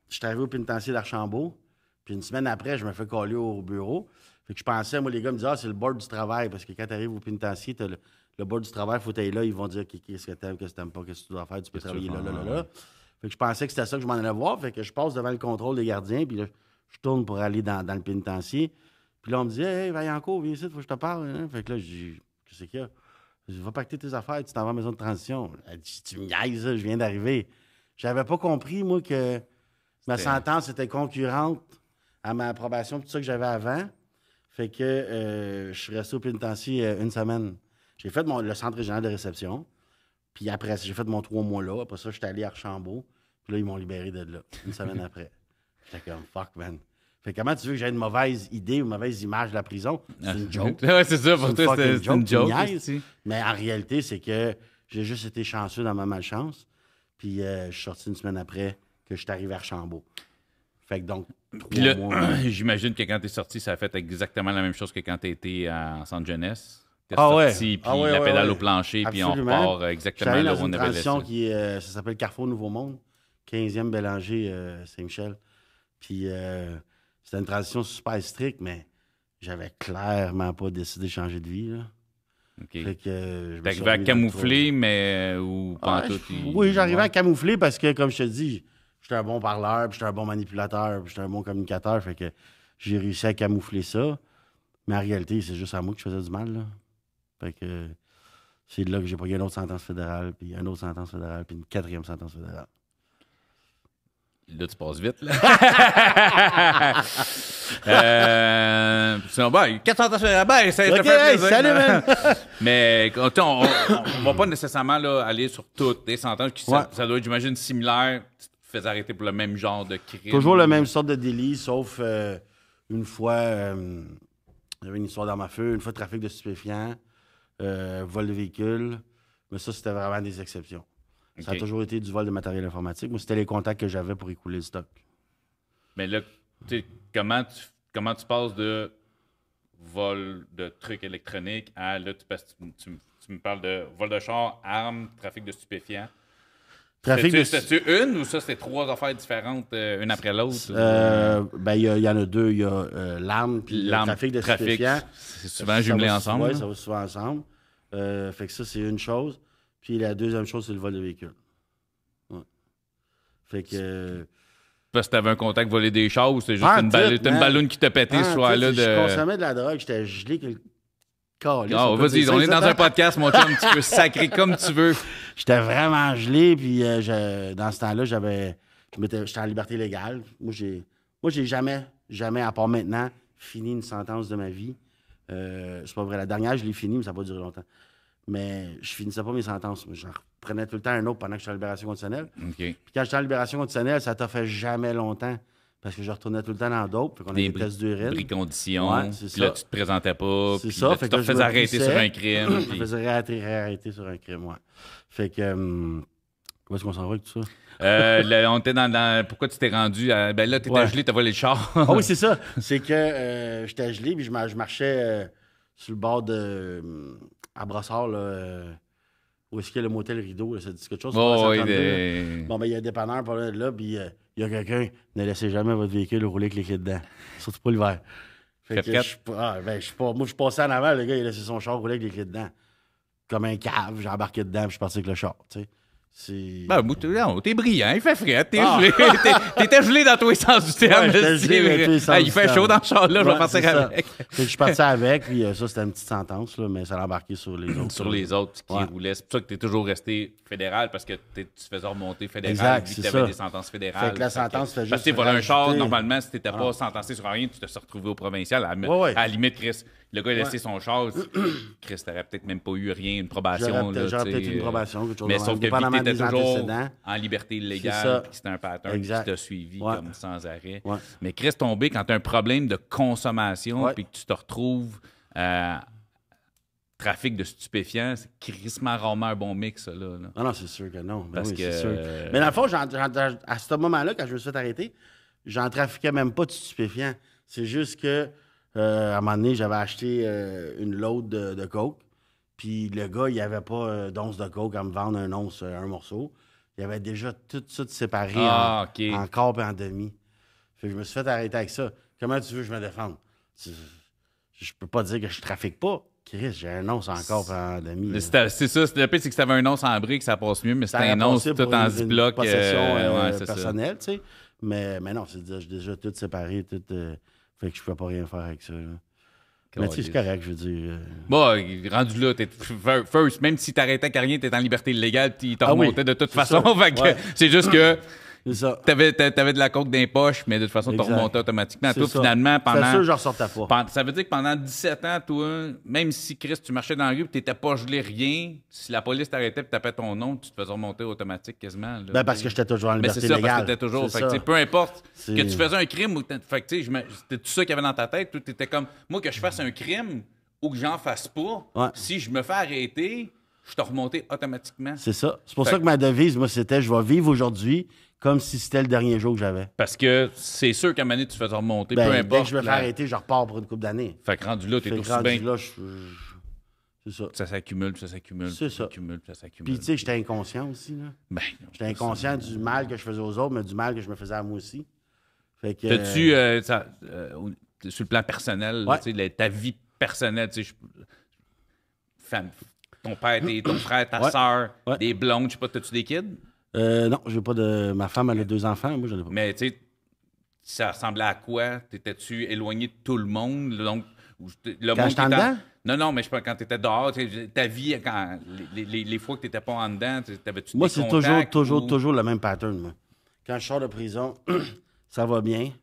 j'étais arrivé au pénitencier d'Archambault. Puis, une semaine après, je me fais coller au bureau. Fait que je pensais, moi, les gars me disaient, c'est le board du travail. Parce que quand tu arrives au pénitencier, t'as le board du travail, il faut aller là. Ils vont dire qu'est-ce que t'aimes, qu'est-ce que t'aimes pas, qu'est-ce que tu dois faire. Tu peux travailler là. Fait que je pensais que c'était ça que je m'en allais voir. Fait que je passe devant le contrôle des gardiens. Puis là, je tourne pour aller dans le pénitencier. Puis là, on me dit, hey, Vaillancourt, viens ici, faut que je te parle. Hein? Fait que là, je dis, qu'est-ce qu'il y a? Je dis, va pacter tes affaires, tu t'en vas à la maison de transition. Elle dit, tu me niaises, je viens d'arriver. J'avais pas compris, moi, que ma sentence était concurrente à ma approbation, tout ça que j'avais avant. Fait que je suis resté au pénitencier une semaine. J'ai fait le centre régional de réception. Puis après, j'ai fait mon 3 mois là. Après ça, j'étais allé à Archambault. Puis là, ils m'ont libéré de là, une semaine après. J'étais comme, fuck, man. Fait que comment tu veux que j'aie une mauvaise idée ou une mauvaise image de la prison? C'est une joke. Ouais, c'est ça, pour toi, c'est une joke. Mais en réalité, c'est que j'ai juste été chanceux dans ma malchance. Puis je suis sorti une semaine après que je suis arrivé à Archambault. Fait que donc, puis là, j'imagine que quand t'es sorti, ça a fait exactement la même chose que quand t'étais en centre jeunesse. T'es sorti, puis la pédale au plancher, puis on repart exactement là où on avait laissé. Qui ça s'appelle Carrefour Nouveau Monde, 15e Bélanger Saint-Michel. Puis c'était une transition super stricte, mais j'avais clairement pas décidé de changer de vie. Là. OK. Fait que je t'arrivais à camoufler, mais ou pas tout. Oui, j'arrivais à camoufler parce que, comme je te dis, j'étais un bon parleur, puis j'étais un bon manipulateur, puis j'étais un bon communicateur. Fait que j'ai réussi à camoufler ça. Mais en réalité, c'est juste à moi que je faisais du mal. Là. Fait que c'est là que j'ai pris une autre sentence fédérale, puis une autre sentence fédérale, puis une 4e sentence fédérale. Là, tu passes vite, là. Ben, 400 ben, ça te fait plaisir. Salut, man! Mais on va pas nécessairement là, aller sur toutes les sentences. Ça doit être, j'imagine, similaire. Tu te fais arrêter pour le même genre de crime. Toujours la même sorte de délit, sauf une fois, il y avait une histoire d'arme à feu, une fois trafic de stupéfiants, vol de véhicule. Mais ça, c'était vraiment des exceptions. Okay. Ça a toujours été du vol de matériel informatique. Moi, c'était les contacts que j'avais pour écouler le stock. Mais là, comment tu passes de vol de trucs électroniques à là, tu me parles de vol de char, armes, trafic de stupéfiants. C'était-tu une ou ça, c'était 3 affaires différentes, une après l'autre? Ben, il y en a 2. Il y a l'arme puis le trafic de stupéfiants. C'est souvent jumelé ensemble. Oui, ça va souvent ensemble. Fait que ça, c'est une chose. Puis la deuxième chose, c'est le vol de véhicule. Ouais. Fait que... Parce que t'avais un contact volé des chars ou c'était juste une balloune qui t'a pété ce soir-là? Je consommais de la drogue, j'étais gelé que le calice. Oh, vas-y, on est dans un podcast, mon chum, tu peux sacrer comme tu veux. J'étais vraiment gelé, puis dans ce temps-là, j'étais en liberté légale. Moi, j'ai jamais, à part maintenant, fini une sentence de ma vie. C'est pas vrai. La dernière, je l'ai finie, mais ça n'a pas duré longtemps. Mais je finissais pas mes sentences. J'en reprenais tout le temps un autre pendant que j'étais en libération conditionnelle. Okay. Puis quand j'étais en libération conditionnelle, ça t'a fait jamais longtemps. Parce que je retournais tout le temps dans d'autres. Fait qu'on avait des tests d'urine. Des conditions. Ouais, puis là, tu te présentais pas. C'est ça. Tu te faisais arrêter sur un crime. Je me faisais arrêter sur un crime, ouais. Fait que... Où est-ce qu'on s'en va avec tout ça? On était dans... Pourquoi tu t'es rendu à... Ben là, t'étais gelé, t'as volé le char. Ah oui, c'est ça. C'est que j'étais gelé, puis je marchais sur le bord de... à Brossard, là, où est-ce qu'il y a le motel Rideau, là, ça dit quelque chose? Oh, oui, Bon, ben, il y a un dépanneur par là, puis il y a quelqu'un, ne laissez jamais votre véhicule rouler avec les clés dedans. Surtout pas l'hiver. Fait que moi, je suis passé en avant, le gars, il a laissé son char rouler avec les clés dedans. Comme un cave, j'ai embarqué dedans, puis je suis parti avec le char, tu sais. Ben, t'es brillant, il fait frais, t'es gelé. T'étais gelé dans tous les sens du terme. Il fait chaud dans le char, là, je vais partir avec. Je suis parti avec, puis ça, c'était une petite sentence, là, mais ça l'a embarqué sur les autres. Sur les autres qui roulaient. C'est pour ça que t'es toujours resté fédéral, parce que tu faisais remonter fédéral, vu que t'avais des sentences fédérales. Fait que la sentence fait juste... Parce que voler un char, normalement, si t'étais pas sentencé sur rien, tu te serais retrouvé au provincial. À la limite, Chris, le gars, il a laissé son char. Chris, t'aurais peut-être même pas eu rien, une probation. J'aurais peut-être eu une probation, quelque chose. Mais sauf que t'étais toujours en liberté illégale, puis c'était un pattern qui t'a suivi comme sans arrêt. Ouais. Mais Chris, tomber quand tu as un problème de consommation puis que tu te retrouves trafic de stupéfiants, c'est crissement rarement un bon mix, ça, là. Ah non, c'est sûr que non. Parce que... c'est sûr. Mais dans le fond, à ce moment-là, quand je me suis fait arrêter, j'en trafiquais même pas de stupéfiants. C'est juste que à un moment donné, j'avais acheté une load de coke. Puis le gars, il avait pas d'once de coke à me vendre un once, un morceau. Il avait déjà tout ça séparé en quart et en demi. Fait que je me suis fait arrêter avec ça. Comment tu veux que je me défende? Je peux pas dire que je trafique pas. Chris, j'ai un once en quart et en demi. C'est ça. Le pire, c'est que si t'avais un once en brique, ça passe mieux, mais c'était un once tout en ziploc. Possession personnelle, tu sais. Mais non, j'ai déjà tout séparé. Tout, fait que je peux pas rien faire avec ça. Là. Mais tu sais, c'est correct, je veux dire. Bon, rendu là, t'es first, même si t'arrêtais à rien, t'es en liberté illégale, puis t'en remontais de toute façon. Fait que c'est juste que t'avais de la coke dans les poches, mais de toute façon, t'en remontais automatiquement. Toi, finalement, pendant. C'est sûr, je ressortais pas. Ça veut dire que pendant 17 ans, toi, même si, Chris, tu marchais dans la rue et t'étais pas gelé rien, si la police t'arrêtait et tapait ton nom, tu te faisais remonter automatique quasiment. Là, ben, parce que j'étais toujours en liberté illégale. Mais c'est ça, parce que t'étais toujours. Fait que, peu importe que tu faisais un crime ou fait que, c'était tout ça qu'il y avait dans ta tête. Toi, t'étais comme, moi, que je fasse un crime ou que j'en fasse pas, si je me fais arrêter, je te remontais automatiquement. C'est ça. C'est pour ça que ma devise, moi, c'était je vais vivre aujourd'hui comme si c'était le dernier jour que j'avais. Parce que c'est sûr qu'à un moment donné, tu te fais remonter, peu importe. Dès que je me fais arrêter, je repars pour une couple d'années. Fait que rendu là, t'es aussi bien. Là, c'est ça. Ça s'accumule, ça s'accumule. C'est ça. Ça s'accumule. Puis, tu sais, j'étais inconscient aussi. Là. Ben, j'étais inconscient du mal que je faisais aux autres, mais du mal que je me faisais à moi aussi. Fait que. T'as-tu, sur le plan personnel, ta vie personnelle, tu sais, ton père, ton frère, ta soeur, des blondes, je sais pas, t'as-tu des kids? Non, j'ai pas de. Ma femme, elle a 2 enfants, moi, j'en ai pas. Mais, tu sais, ça ressemblait à quoi? T'étais-tu éloigné de tout le monde? Donc, quand j'étais en dedans? Non, mais je sais pas, quand t'étais dehors, ta vie, les fois que t'étais pas en dedans, t'avais-tu moi, des c'est contacts? toujours le même pattern, moi. Quand je sors de prison, ça va bien.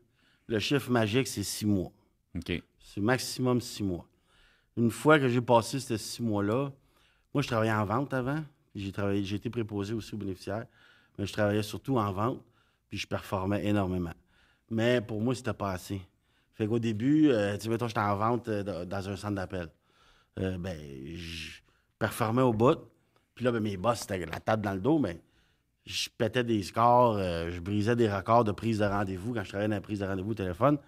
Le chiffre magique, c'est 6 mois. OK. C'est maximum 6 mois. Une fois que j'ai passé ces 6 mois-là, moi, je travaillais en vente avant. J'ai été préposé aussi aux bénéficiaires, mais je travaillais surtout en vente, puis je performais énormément. Mais pour moi, c'était pas assez. Fait qu'au début, tu sais, mettons, j'étais en vente dans un centre d'appel. Je performais au bout. Puis là, mes boss, c'était la table dans le dos, mais je pétais des scores, je brisais des records de prise de rendez-vous quand je travaillais dans la prise de rendez-vous au téléphone.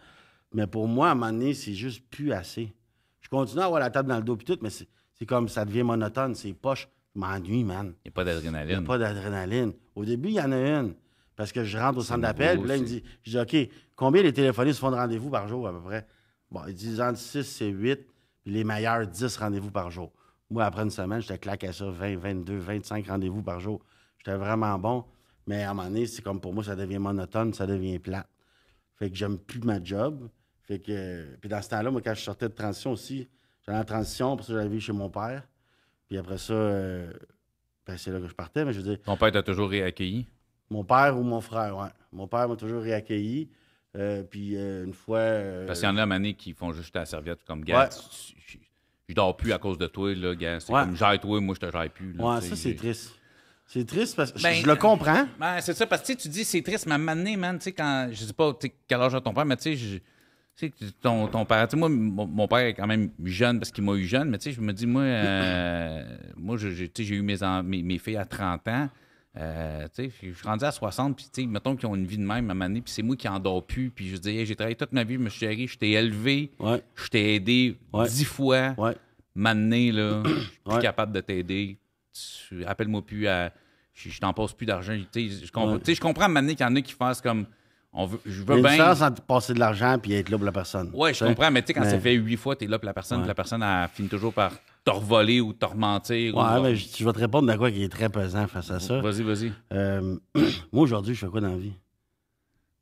Mais pour moi, à un moment donné, c'est juste plus assez. Je continue à avoir la table dans le dos puis tout, mais c'est comme ça devient monotone, c'est poche. Je m'ennuie, man. Il n'y a pas d'adrénaline. Il n'y a pas d'adrénaline. Au début, il y en a une. Parce que je rentre au centre d'appel, puis là, je dis, OK, combien les téléphonistes font de rendez-vous par jour, à peu près? Bon, ils disent entre 6 et 8, puis les meilleurs, 10 rendez-vous par jour. Moi, après une semaine, j'étais claqué à ça, 20, 22, 25 rendez-vous par jour. J'étais vraiment bon. Mais à un moment donné, c'est comme pour moi, ça devient monotone, ça devient plate. Fait que j'aime plus ma job. Fait que... Puis dans ce temps-là, moi, quand je sortais de transition aussi, j'allais en transition, pour ça, j'allais vivre chez mon père. Puis après ça, c'est là que je partais, mais je veux dire... Ton père t'a toujours réaccueilli? Mon père ou mon frère, oui. Mon père m'a toujours réaccueilli. Puis une fois... Parce qu'il y en a mané qui font juste ta serviette comme gars. Je dors plus à cause de toi, là, gars. C'est comme gère-toi, moi je te gère plus. Là, ouais, ça c'est triste. C'est triste parce que je le comprends. Ben, c'est ça, parce que tu dis c'est triste, mais à un moment donné, man, tu sais, quand. Je sais pas quel âge a ton père, mais tu sais, ton père. Tu sais, moi, mon père est quand même jeune parce qu'il m'a eu jeune, mais tu sais, je me dis, moi, j'ai eu mes filles à 30 ans. Tu sais, je suis rendu à 60, puis tu sais, mettons qu'ils ont une vie de même à un moment donné, puis c'est moi qui en dors plus, puis je dis, hey, j'ai travaillé toute ma vie, je me suis chéri, je t'ai élevé, je t'ai aidé 10 fois, m'amener, là, je suis plus capable de t'aider, appelle-moi plus à, je t'en passe plus d'argent, tu sais, je comprends à m'amener qu'il y en a qui fassent comme, je veux bien... Il y a une différence entre passer de l'argent et être là pour la personne. Oui, je comprends, mais tu sais, quand ça fait 8 fois, t'es là pour la personne, la personne, elle finit toujours par te revoler ou te rementir. Ouais, mais je vais te répondre de quoi qui est très pesant face à ça. Vas-y. Moi, aujourd'hui, je fais quoi dans la vie?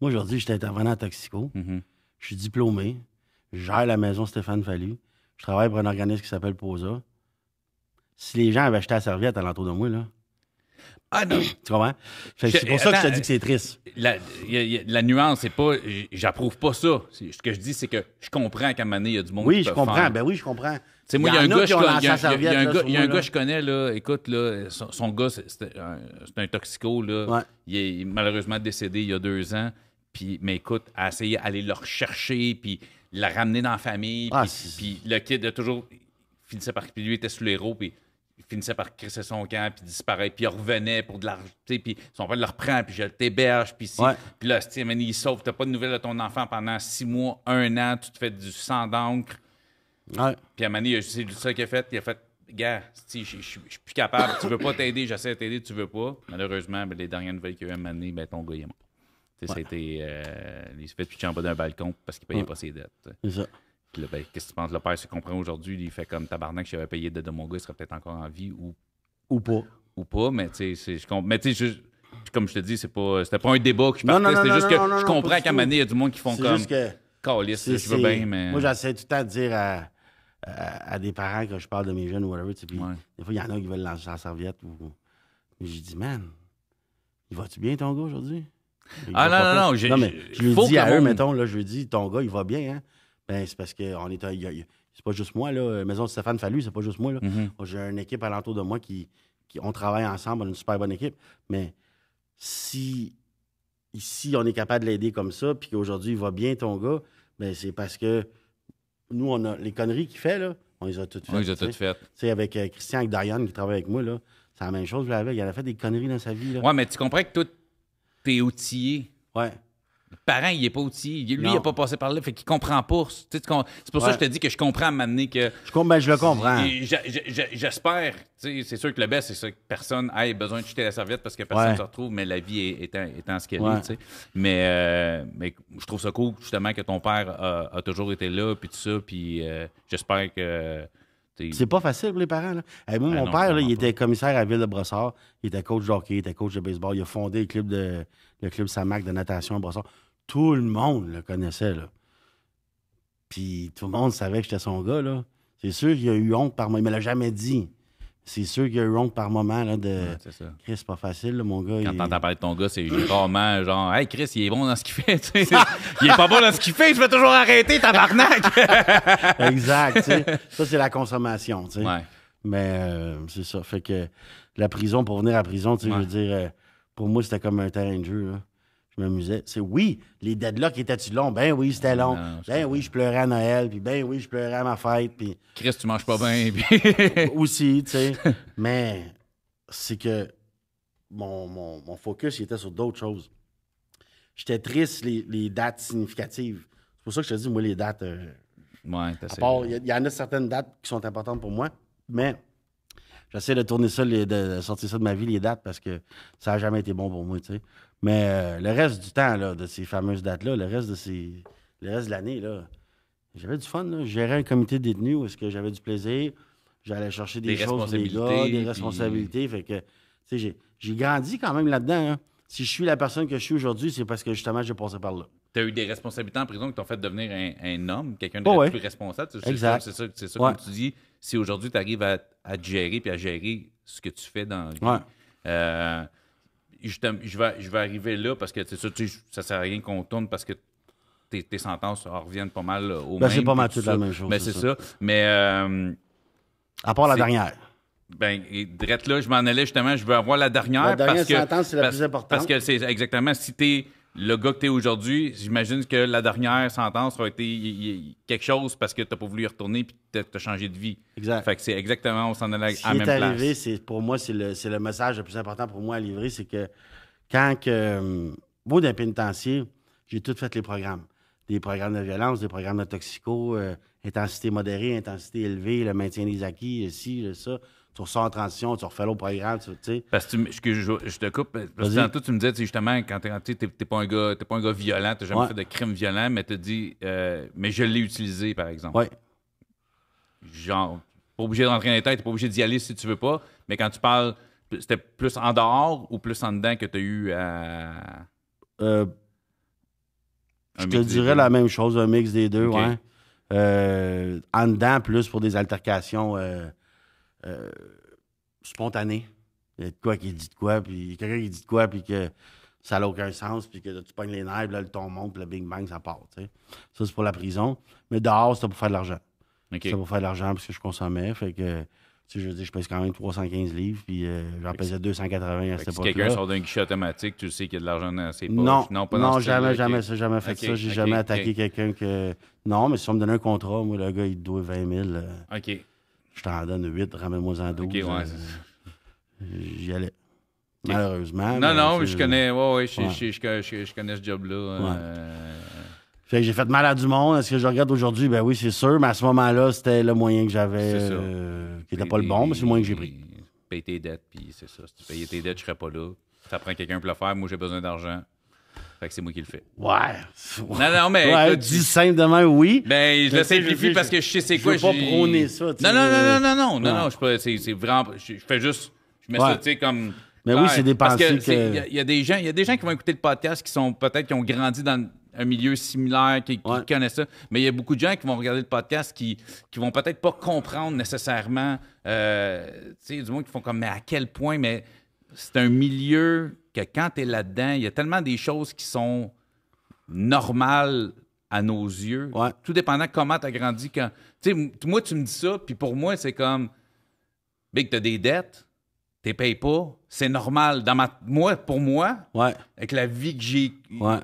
Moi, aujourd'hui, j'étais intervenant en toxico. Je suis diplômé. Je gère la maison Stéphane Fallu. Je travaille pour un organisme qui s'appelle POSA. Si les gens avaient acheté la serviette alentour de moi, là... Ah non! Tu comprends? C'est pour ça que je te dis que c'est triste. La nuance, c'est pas... J'approuve pas ça. Ce que je dis, c'est que je comprends qu'à un moment donné, il y a du monde qui peut comprends. faire. Ben oui, je comprends. Tu sais, moi, il y a un gars, il y a un gars que je connais, là, écoute, là, son gars, c'est un toxico, là. Ouais. Il est malheureusement décédé il y a 2 ans. Puis, mais écoute, a essayé d'aller le rechercher, puis le ramener dans la famille. Puis le kid a toujours... finissait par... Puis lui était sous les roues, puis il finissait par crisser son camp, puis disparaître, puis il revenait pour de l'argent, puis son père le reprend, puis je t'héberge, puis puis là, il sauve, t'as pas de nouvelles de ton enfant pendant 6 mois, 1 an, tu te fais du sang d'encre. Ouais. Puis à Mané, c'est ça qu'il a fait. Il a fait gars, si je suis plus capable, tu veux pas t'aider, j'essaie de t'aider, tu veux pas. Malheureusement, ben, les dernières nouvelles qu'il y a eu à un moment donné, ben, ton gars, il est mort. Ça a été. Il s'est fait pitcher en bas d'un balcon parce qu'il payait pas ses dettes. C'est ça. Puis là, ben, qu'est-ce que tu penses? Le père se comprend aujourd'hui, il fait comme tabarnak, si j'avais payé les dettes de mon gars, il serait peut-être encore en vie Ou pas. ou pas, mais tu sais, mais tu sais, comme je te dis, c'était pas un débat que je Non, partais, non, c'était non, juste non, que non, non, je non, comprends pas du qu'à un tout. moment donné, il y a du monde qui font C'est comme. juste que. Calisse, je veux bien, mais. Moi, j'essaie tout le temps de dire à des parents que je parle de mes jeunes ou whatever, tu sais, puis Ouais. des fois, il y en a qui veulent lancer la serviette. Mais j'ai dit, man, il va-tu bien ton gars aujourd'hui? Il Ah va pas non, bien. non, Non, mais je lui faut dis que à le eux, monde- mettons, là, je lui dis, ton gars, il va bien, hein? Ben, c'est parce que c'est pas juste moi, là. Maison de Stéphane Fallu, c'est pas juste moi, là. Mhm. Moi, j'ai une équipe alentour de moi qui on travaille ensemble, on a une super bonne équipe. Mais si ici, on est capable de l'aider comme ça, puis qu'aujourd'hui, il va bien, ton gars, ben, c'est parce que nous, on a les conneries qu'il fait, là, on les a toutes faites. Oui, j'ai tu sais. tout fait. Tu sais, avec Christian, avec Darian, qui travaille avec moi, là, c'est la même chose, je l'avais. Il en a fait des conneries dans sa vie, là. Ouais, mais tu comprends que toi, t'es outillé. Ouais. Le parent, il est pas outillé. Lui, Non. il n'a pas passé par là, fait qu'il comprend pas. Tu sais, c'est pour ça que je te dis que je comprends à m'amener que. Je le comprends. Et j'espère, tu sais, c'est sûr que le best, c'est ça que personne ait besoin de jeter la serviette parce que personne ne Ouais. se retrouve, mais la vie étant ce qu'elle Ouais. est, tu sais. Mais je trouve ça cool, justement, que ton père a toujours été là, puis tout ça, puis j'espère que. C'est pas facile pour les parents. Là. Moi, mon non, père, là, vraiment il pas. était commissaire à Ville-de-Brossard. Il était coach de hockey, il était coach de baseball. Il a fondé le club Samac de natation à Brossard. Tout le monde le connaissait. Là. Puis tout le monde savait que j'étais son gars. Là. C'est sûr qu'il a eu honte par moment. Il me l'a jamais dit. C'est sûr qu'il a eu honte par moment là, de. Ouais, c'est ça. Chris, c'est pas facile, là, mon gars. Quand t'entends parler de ton gars, c'est rarement genre, hey Chris, il est bon dans ce qu'il fait. Tu sais. Il est pas bon dans ce qu'il fait, je vais toujours arrêter, tabarnak. Exact. Tu sais. Ça, c'est la consommation. Tu sais. Ouais. Mais c'est ça. Fait que la prison, pour venir à la prison, tu sais, Ouais. je veux dire, pour moi, c'était comme un terrain de jeu. Là. Je m'amusais. C'est oui, les deadlocks étaient-tu longs? Ben oui, c'était long. Non, je Ben oui, je pleurais à Noël, puis ben oui, je pleurais à ma fête, puis Chris, tu manges pas bien. Puis... aussi, tu sais. Mais c'est que mon focus, il était sur d'autres choses. J'étais triste les dates significatives. C'est pour ça que je te dis, moi, les dates... Ouais, À part, il y en a certaines dates qui sont importantes pour moi, mais j'essaie de tourner ça, de sortir ça de ma vie, les dates, parce que ça n'a jamais été bon pour moi, tu sais. Mais le reste du temps, là, de ces fameuses dates-là, le reste de l'année, là, j'avais du fun, là. Je gérais un comité de détenus où est-ce que j'avais du plaisir. J'allais chercher des Des choses pour les gars, responsabilités, des puis- responsabilités. Fait que, tu sais, j'ai grandi quand même là-dedans, hein. Si je suis la personne que je suis aujourd'hui, c'est parce que, justement, j'ai passé par là. Tu as eu des responsabilités en prison qui t'ont fait devenir un homme, quelqu'un de Oh, ouais. plus responsable. C'est Exact. ça, c'est ça Ouais. comme tu dis. Si aujourd'hui, tu arrives à te gérer puis à gérer ce que tu fais dans la vie, Ouais. je vais arriver là parce que ça ne sert à rien qu'on tourne parce que tes sentences reviennent pas mal au Ben, même. c'est pas mal puis tout toute la ça. même chose, Ben, c'est c'est ça. ça. Mais À part la C'est- dernière. ben, et direct là, je m'en allais justement, je veux avoir la dernière. La dernière parce que, sentence, c'est la plus importante. Parce que c'est exactement, si t'es le gars que t'es aujourd'hui, j'imagine que la dernière sentence a été quelque chose parce que t'as pas voulu y retourner puis t'as changé de vie. Exact. Fait que c'est exactement, on s'en allait Ce à qui la est même arrivé, place. pour moi, c'est le message le plus important pour moi à livrer, c'est que quand moi, d'un pénitencier, j'ai tout fait les programmes. Des programmes de violence, des programmes de toxico, intensité modérée, intensité élevée, le maintien des acquis, ci, ça. Tu ressors en transition, tu refais l'autre programme, tu sais. Parce que je te coupe, parce que Vas-y. tantôt tu me disais, tu sais, justement, quand t'es pas un gars violent, t'as jamais Ouais. fait de crime violent, mais t'as dit, mais je l'ai utilisé, par exemple. Ouais. Genre, pas obligé de rentrer dans les têtes, t'es pas obligé d'y aller si tu veux pas, mais quand tu parles, c'était plus en dehors ou plus en dedans que tu as eu à. Je te dirais la même chose, un mix des deux, Ok. ouais. En dedans, plus pour des altercations spontanées. Il y a de quoi qui dit de quoi, puis quelqu'un qui dit de quoi, puis que ça n'a aucun sens, puis que tu pognes les nerfs, puis là, le ton monte, puis le bing bang, ça part, tu sais. Ça, c'est pour la prison. Mais dehors, c'était pour faire de l'argent. OK. C'était pour faire de l'argent parce que je consommais, fait que... Tu sais, je veux dire, je pèse quand même 315 livres, puis j'en pesais 280 à Fait cette que si époque-là. quelqu'un sort d'un guichet automatique, tu sais qu'il y a de l'argent dans ses poches. Non, pas dans non, ce style-là, jamais, ok. j'ai jamais fait Ok, ça. J'ai ok, jamais ok. attaqué quelqu'un que... Non, mais si on me donnait un contrat, moi, le gars, il te doit 20 000. OK. Je t'en donne 8, ramène-moi-en 12. OK, ouais. J'y allais. Malheureusement. Non, mais non, c'est- je connais. Ouais, Ouais. je connais ce job-là. Fait que j'ai fait mal à du monde. Est-ce que je regarde aujourd'hui? Ben oui, c'est sûr. Mais à ce moment-là, c'était le moyen que j'avais qui n'était pas le bon, mais c'est le moyen que j'ai pris. Paye tes dettes, puis c'est ça. Si tu payais tes dettes, je serais pas là. Ça prend quelqu'un pour le faire. Moi, j'ai besoin d'argent. Fait que c'est moi qui le fais. Ouais. Non, mais ouais, écoute, dis simplement oui. Ben, je le simplifie parce que je sais c'est quoi. Je veux pas prôner ça. Non. C'est vraiment. Je fais juste. Je mets ça, tu sais, comme. Mais oui, c'est des pensées que. Il y a des gens qui vont écouter le podcast qui sont peut-être qui ont grandi dans un milieu similaire, qui connaissent ça. Mais il y a beaucoup de gens qui vont regarder le podcast qui vont peut-être pas comprendre nécessairement. Tu sais, du moins qui font comme, mais à quel point, mais c'est un milieu que quand tu es là-dedans, il y a tellement des choses qui sont normales à nos yeux. Ouais. Tout dépendant de comment tu as grandi. Tu sais, moi, tu me dis ça, puis pour moi, c'est comme, Big, tu as des dettes. Tu les payes pas, c'est normal. Pour moi, avec la vie que j'ai,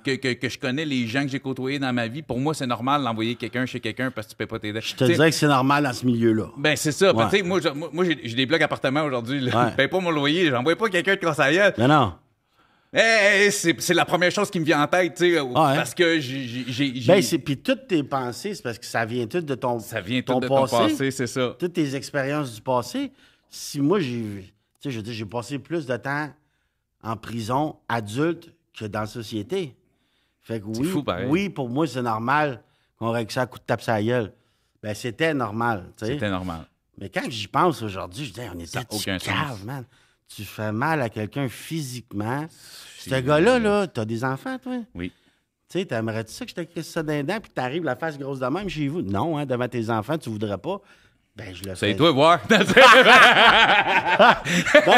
que je connais, les gens que j'ai côtoyés dans ma vie, pour moi, c'est normal d'envoyer quelqu'un chez quelqu'un parce que tu payes pas tes dettes. Je te dirais que c'est normal dans ce milieu-là. Ben, c'est ça. Ouais. Moi, j'ai des blocs appartements aujourd'hui. Je paye pas mon loyer, j'envoie pas quelqu'un de conseiller. Mais non. C'est la première chose qui me vient en tête, tu sais, parce que j'ai... Ben, puis toutes tes pensées, c'est parce que ça vient tout de ton passé. Ça vient tout de ton passé, c'est ça. Toutes tes expériences du passé. Si moi, je veux dire, j'ai passé plus de temps en prison adulte que dans la société. Fait que oui, fou, pareil. Oui, pour moi, c'est normal qu'on règle ça à coup de tape sur la gueule. Ben, c'était normal, tu sais. C'était normal. Mais quand j'y pense aujourd'hui, je dis, on était cave, man. Tu fais mal à quelqu'un physiquement. Ce gars-là, là, t'as des enfants, toi? Oui. Tu sais, t'aimerais-tu ça que je te crisse ça d'un dent puis que t'arrives la face grosse de même chez vous? Non, hein, devant tes enfants, tu voudrais pas. Ben, je le fais. C'est toi voir. Non,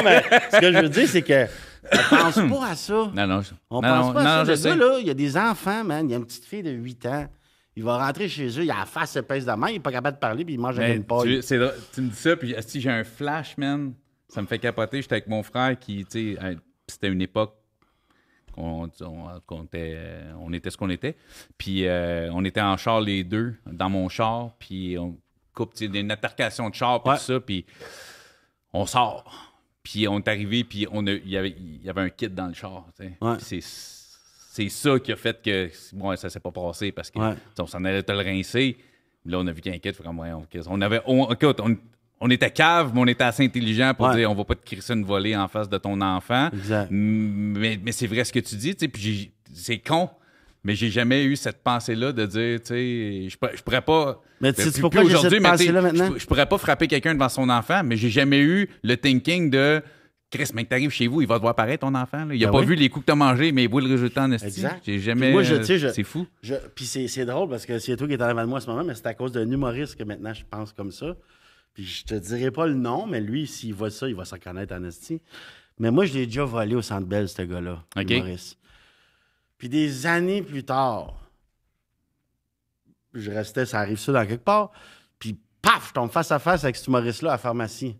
mais ce que je veux dire, c'est que on pense pas à ça. Non. On pense pas à ça. Le gars, là, il y a des enfants, man. Il y a une petite fille de 8 ans. Il va rentrer chez eux, il a la face épaisse de main, il n'est pas capable de parler, puis il mange avec une paille. Tu me dis ça, puis si j'ai un flash, man, ça me fait capoter. J'étais avec mon frère qui, tu sais, c'était une époque on était ce qu'on était. Puis on était en char les deux, dans mon char, puis on coupe une altercation de char, puis tout ça, puis on sort. Puis on est arrivé, puis il y avait un kit dans le char. Puis c'est ça qui a fait que ça s'est pas passé, parce que on s'en allait te le rincer. Là, on a vu qu'il y a un kit, on était cave, mais on était assez intelligent pour dire on va pas te crisser une volée en face de ton enfant. Exact. Mais c'est vrai ce que tu dis, puis c'est con. Mais j'ai jamais eu cette pensée-là de dire, tu sais, je pourrais pas... Mais tu sais pourquoi j'ai cette pensée-là maintenant? Je pourrais pas frapper quelqu'un devant son enfant, mais j'ai jamais eu le thinking de... Chris, mais que t'arrives chez vous, il va devoir paraître ton enfant. Là. Il a pas vu les coups que t'as mangés, mais il voit le résultat en esti. Exact. J'ai jamais... Moi, c'est fou. Puis c'est drôle parce que c'est toi qui es en avant de moi en ce moment, mais c'est à cause d'un humoriste que maintenant je pense comme ça. Puis je te dirai pas le nom, mais lui, s'il voit ça, il va s'en connaître en esti. Mais moi, je l'ai déjà volé au Centre Bell, ce gars-là, humoriste. Puis des années plus tard, je restais, ça arrive ça dans quelque part, puis paf, je tombe face à face avec cet humoriste-là à la pharmacie.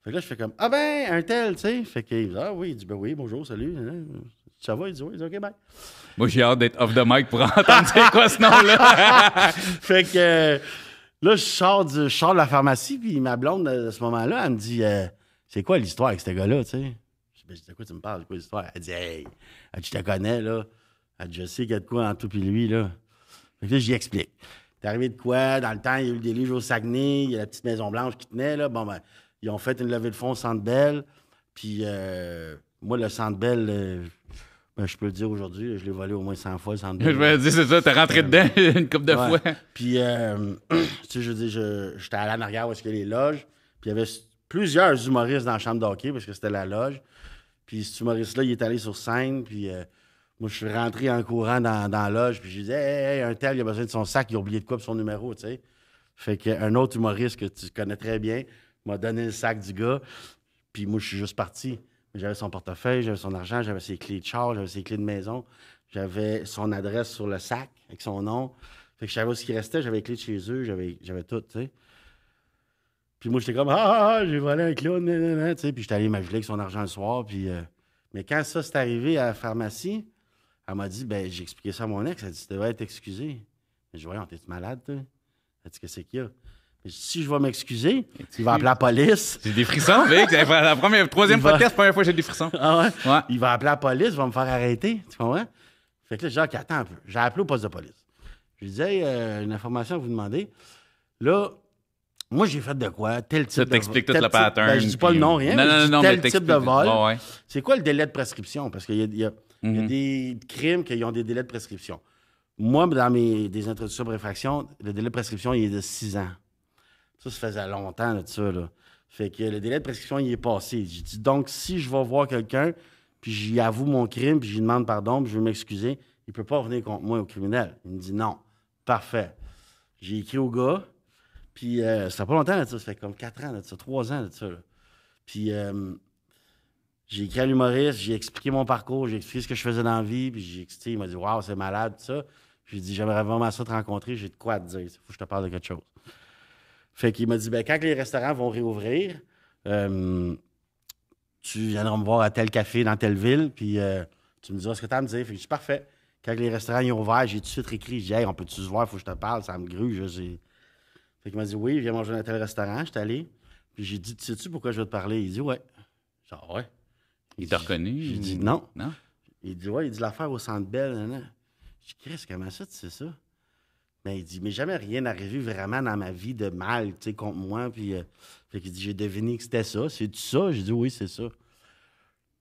Fait que là, je fais comme, ah ben, un tel, tu sais. Fait qu'il dit, ah oui, il dit, ben oui, bonjour, salut. Ça va? Il dit, oui, il dit, OK, bye. Moi, j'ai hâte d'être off the mic pour entendre c'est quoi ce nom-là. Fait que là, je sors de la pharmacie, puis ma blonde, à ce moment-là, elle me dit, c'est quoi l'histoire avec ce gars-là, tu sais? Je dis, de quoi tu me parles? C'est quoi l'histoire? Elle dit, hey, elle dit, je te connais, là. Elle dit, je sais qu'il y a de quoi entre toi et lui, là. Fait que là, j'y explique. T'es arrivé de quoi? Dans le temps, il y a eu des livres au Saguenay, il y a la petite Maison-Blanche qui tenait, là. Bon, ben, ils ont fait une levée de fonds au Centre Bell. Puis, moi, le Centre Bell, je peux le dire aujourd'hui, je l'ai volé au moins 100 fois, le Centre Bell. Je vais dire, c'est ça, t'es rentré dedans une couple de fois. Puis, tu sais, je veux dire, j'étais allé en arrière où est-ce qu'il y a les loges. Puis, il y avait plusieurs humoristes dans la chambre d'hockey parce que c'était la loge. Puis, cet humoriste-là, il est allé sur scène. Puis, moi, je suis rentré en courant dans la loge. Puis, je disais, hey, un tel, il a besoin de son sac, il a oublié de quoi pour son numéro, tu sais. Fait qu'un autre humoriste que tu connais très bien m'a donné le sac du gars. Puis, moi, je suis juste parti. J'avais son portefeuille, j'avais son argent, j'avais ses clés de char, j'avais ses clés de maison. J'avais son adresse sur le sac avec son nom. Fait que je savais où ce qui restait, j'avais les clés de chez eux, j'avais tout, tu sais. Puis moi, j'étais comme, j'ai volé un clown, tu sais. Puis j'étais allé m'ajuler avec son argent le soir. Puis, mais quand ça s'est arrivé à la pharmacie, elle m'a dit, ben j'ai expliqué ça à mon ex. Elle dit, tu devrais être excusé. Je dis, voyons, t'es-tu malade, toi? Elle dit, qu'est-ce qu'il y a? Si je vais m'excuser, il va appeler la police. J'ai des frissons, mec. Troisième podcast, première fois que j'ai des frissons. Ah ouais? Il va appeler la police, il va me faire arrêter. Tu comprends? Fait que là, j'ai dit, OK, attends un peu. J'ai appelé au poste de police. Je lui dis, hey, une information que vous demandez. Là, moi, j'ai fait de quoi? Tel type Ça de t'explique tout tel le type- pattern. Ben, je dis pas le nom, rien. Non, mais je non, dis non, tel mais type t'expliques. de vol. Ouais, ouais. C'est quoi le délai de prescription? Parce qu'il y a Mhm. des crimes qui ont des délais de prescription. Moi, dans des introductions de réfraction, le délai de prescription, il est de 6 ans. Ça faisait longtemps là, de ça. Là. Fait que le délai de prescription, il est passé. J'ai dit, donc, si je vais voir quelqu'un, puis j'y avoue mon crime, puis j'y demande pardon, puis je veux m'excuser, il peut pas revenir contre moi au criminel. Il me dit non. Parfait. J'ai écrit au gars, puis ça fait pas longtemps, là, ça fait comme 4 ans, là, ça, 3 ans. Là, ça, là. Puis j'ai écrit à l'humoriste, j'ai expliqué mon parcours, j'ai expliqué ce que je faisais dans la vie, puis j'ai expliqué, il m'a dit « Wow, c'est malade, tout ça. » J'ai dit « J'aimerais vraiment ça te rencontrer, j'ai de quoi te dire, il faut que je te parle de quelque chose. » Fait qu'il m'a dit « Ben quand les restaurants vont réouvrir, tu viendras me voir à tel café dans telle ville, puis tu me diras ce que tu as à me dire. » Fait que j'ai dit « Parfait. » Quand les restaurants ils ont ouvert, j'ai tout de suite écrit, j'ai dit « Hey, on peut-tu se voir, il faut que je te parle, ça me gruge. » Fait qu'il m'a dit « Oui, viens manger dans tel restaurant. » J'étais allé, puis j'ai dit « Sais-tu pourquoi je veux te parler? » Il dit « Ouais. » Genre « Ouais. » Il t'a reconnu? J'ai dit non. Non? Il dit ouais, il dit l'affaire au Centre Bell. Nan. Je dis Chris, comment ça, tu sais ça? Ben, il dit mais jamais rien arrivé vraiment dans ma vie de mal, tu sais, contre moi. Puis, fait qu'il dit j'ai deviné que c'était ça. C'est-tu ça? J'ai dit oui, c'est ça.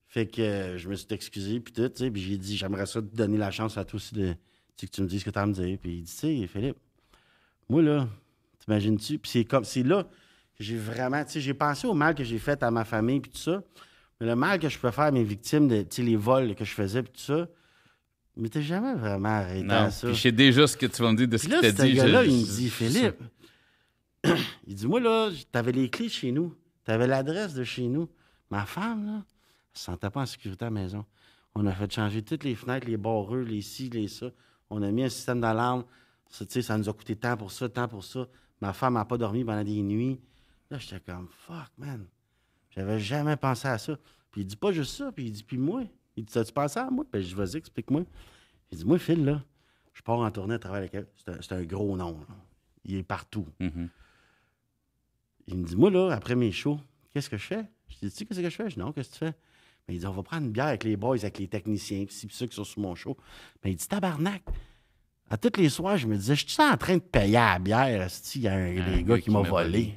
Fait que je me suis excusé, puis tout, tu sais, puis j'ai dit j'aimerais ça te donner la chance à toi aussi de, tu sais, que tu me dises ce que tu as à me dire. Puis il dit tu sais, Philippe, moi là, t'imagines-tu? Puis c'est là que j'ai vraiment, tu sais, j'ai pensé au mal que j'ai fait à ma famille, puis tout ça. Mais le mal que je peux faire à mes victimes, de les vols que je faisais, puis tout ça, mais t'es jamais vraiment arrêté Non. à ça. Puis je sais déjà ce que tu vas me dire de ce Puis qu'il là, t'a ce dit. gars-là, il me dit, Philippe, il dit, moi, là, t'avais les clés de chez nous. T'avais l'adresse de chez nous. Ma femme, là, elle se sentait pas en sécurité à la maison. On a fait changer toutes les fenêtres, les barreux, les ci, les ça. On a mis un système d'alarme. Ça, tu sais, ça nous a coûté tant pour ça, tant pour ça. Ma femme n'a pas dormi pendant des nuits. Là, j'étais comme, fuck, man. J'avais jamais pensé à ça. Puis il dit pas juste ça. Puis il dit, puis moi, il dit, as-tu pensé à moi? Puis je dis, vas-y, explique-moi. Il dit, moi, Phil, là, je pars en tournée à travers lequel. C'est un gros nom. Là. Il est partout. Mhm. Il me dit, moi, là, après mes shows, qu'est-ce que je fais? Je dis, tu sais, qu'est-ce que je fais? Je dis, non, qu'est-ce que tu fais? Mais il dit, on va prendre une bière avec les boys, avec les techniciens, puis ceux qui sont sur mon show. Mais il dit, tabarnak. À tous les soirs, je me disais, je suis en train de payer à la bière, il y a des gars qui m'ont volé.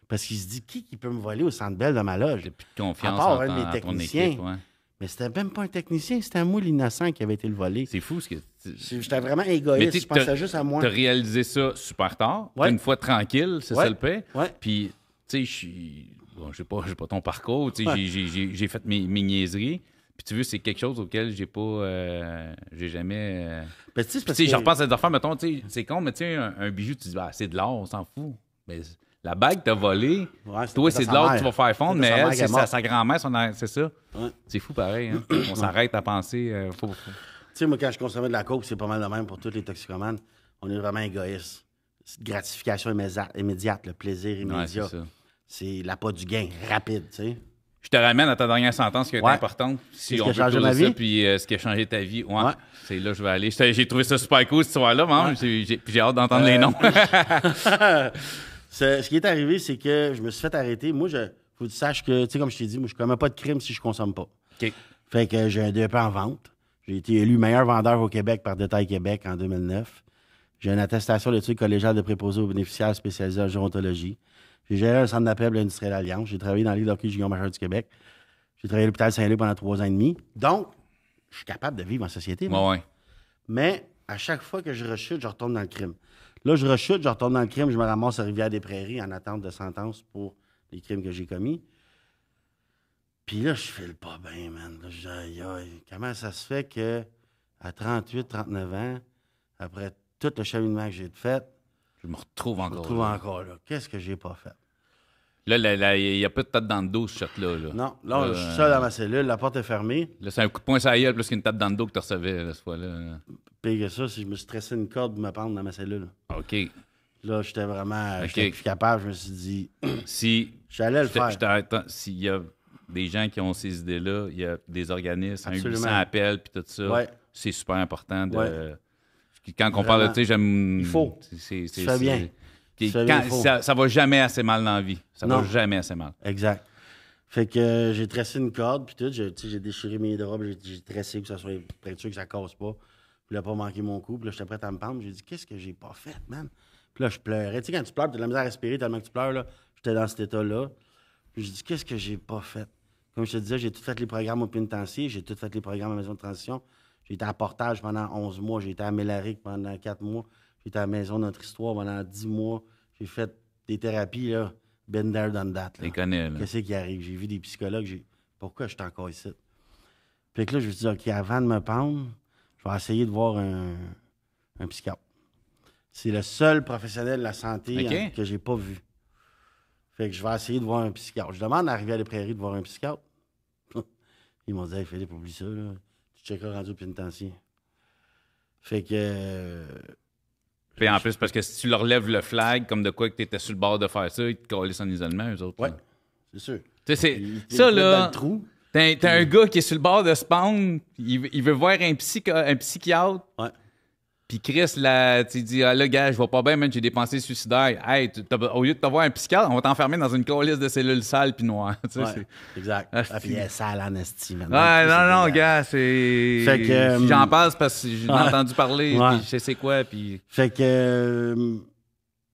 Parce qu'il se dit, qui peut me voler au Centre Bell de ma loge? J'ai plus de confiance À part en, un de mes ton techniciens. équipe. Ouais. Mais c'était même pas un technicien, c'était moi l'innocent qui avait été le volé. C'est fou ce que J'étais vraiment Mais égoïste, je pensais juste à moi. T'as réalisé ça super tard, Ouais. une fois tranquille, c'est Ouais. ça le paix. Ouais. Puis, tu sais, je suis. Bon, j'ai pas ton parcours, tu sais, Ouais. j'ai fait mes niaiseries. Puis tu veux, c'est quelque chose auquel j'ai pas. J'ai jamais. Ben, tu sais, c'est Puis, parce tu sais, que- je repense à des affaires, mettons, tu sais, c'est con, mais tu sais, un bijou, tu dis, ah, c'est de l'or, on s'en fout. Mais la bague que t'as volée, Ouais, toi, c'était c'est de sa l'or que mère. tu vas faire fondre, C'était mais sa mère elle, qui c'est est morte. sa grand-mère, c'est ça. Ouais. C'est fou pareil, hein? On s'arrête à penser. Tu sais, moi, quand je consommais de la coke, c'est pas mal de même pour tous les toxicomanes. On est vraiment égoïste. C'est une gratification immédiate, le plaisir Ouais, immédiat. c'est ça. C'est l'appât du gain, rapide, tu sais. Je te ramène à ta dernière sentence qui est Ouais. importante. Si Qu'est-ce on qui a veut changé closer ma ça, vie? puis ce qui a changé ta vie. Ouais. Ouais. C'est là que je vais aller. J'ai trouvé ça super cool, cette histoire-là, man. Ouais. Puis j'ai hâte d'entendre les noms. Ce qui est arrivé, c'est que je me suis fait arrêter. Moi, faut que tu saches que, tu sais, comme je t'ai dit, moi, je commets pas de crime si je consomme pas. OK. Fait que j'ai un DEP en vente. J'ai été élu meilleur vendeur au Québec par Détail Québec en 2009. J'ai une attestation d'études collégiales de préposé aux bénéficiaires spécialisés en gérontologie. J'ai géré un centre d'appel de l'industrie de l'Alliance. J'ai travaillé dans la Ligue d'hockey junior majeur du Québec. J'ai travaillé à l'hôpital Saint-Luc pendant 3 ans et demi. Donc, je suis capable de vivre en société. moi. Ouais. Mais à chaque fois que je rechute, je retourne dans le crime. Là, je rechute, je retourne dans le crime, je me ramasse à Rivière-des-Prairies en attente de sentence pour les crimes que j'ai commis. Puis là, je file pas bien, man. Là, je dis, aïe, aïe, comment ça se fait que à 38, 39 ans, après tout le cheminement que j'ai fait, Je me retrouve je me encore. retrouve là. encore là. Qu'est-ce que j'ai pas fait? Là, il n'y a pas de tête dans le dos, ce shot-là. Là. Non, là, je suis seul dans ma cellule, la porte est fermée. Là, c'est un coup de poing sur la gueule plus qu'une tape dans le dos que tu recevais, là, cette fois-là. Pire que ça, si je me suis stressé une corde pour me pendre dans ma cellule. OK. Là, j'étais vraiment OK. j'étais plus capable. Je me suis dit, Si j'allais le faire. je t'arrête, s'il y a des gens qui ont ces idées-là, il y a des organismes, un Absolument. 800 appels, puis tout ça. Ouais. C'est super important de. Ouais. Quand on parle de, Vraiment. tu sais, j'aime. Il faut. C'est Tu fais bien. Tu fais bien, il faut. ça va jamais assez mal dans la vie. Ça Non. va jamais assez mal. Exact. Fait que j'ai tressé une corde, puis tout. Tu sais, j'ai déchiré mes draps, j'ai tressé pour que ça soit près de sûr que ça casse pas. voulais pas manquer mon coup. Puis là, j'étais prêt à me pendre. J'ai dit, qu'est-ce que j'ai pas fait, man? Puis là, je pleurais. Tu sais, quand tu pleures, tu as de la misère à respirer tellement que tu pleures, là. J'étais dans cet état-là. Puis j'ai dit, qu'est-ce que j'ai pas fait? Comme je te disais, j'ai tout fait les programmes au pénitencier, j'ai tout fait les programmes à la maison de transition. J'ai été à Portage pendant 11 mois, j'ai été à Mélaric pendant 4 mois, j'ai été à la Maison de Notre Histoire pendant 10 mois. J'ai fait des thérapies, là, been there, done that. Tu les connais, là. Qu'est-ce qui arrive? J'ai vu des psychologues, pourquoi je suis encore ici? Fait que là, je me suis dit, OK, avant de me pendre, je vais essayer de voir un psychiatre. C'est le seul professionnel de la santé que j'ai pas vu. Fait que je vais essayer de voir un psychiatre. Je demande à Rivière-des-Prairies de voir un psychiatre. Ils m'ont dit, hey, Philippe, oublie ça, là. Tu checkeras rendu au pénitencier. Fait que. Puis en plus, parce que si tu leur lèves le flag, comme de quoi que tu étais sur le bord de faire ça, ils te collent en isolement, eux autres. Ouais, c'est sûr. Tu sais, Ça, là. Dans T'as un gars qui est sur le bord de spawn, il veut voir un psychiatre. Ouais. Puis Chris, là, tu dis, ah là, gars, je vais pas bien, man, j'ai des pensées suicidaires. Hey, au lieu de t'avoir un psychiatre, on va t'enfermer dans une colisse de cellules sales puis noires. Ouais, exact. Puis elle est sale en esti, man. Ouais, non, gars, c'est. Fait que, si j'en passe parce que j'ai entendu parler, puis je sais c'est quoi, puis. Fait que.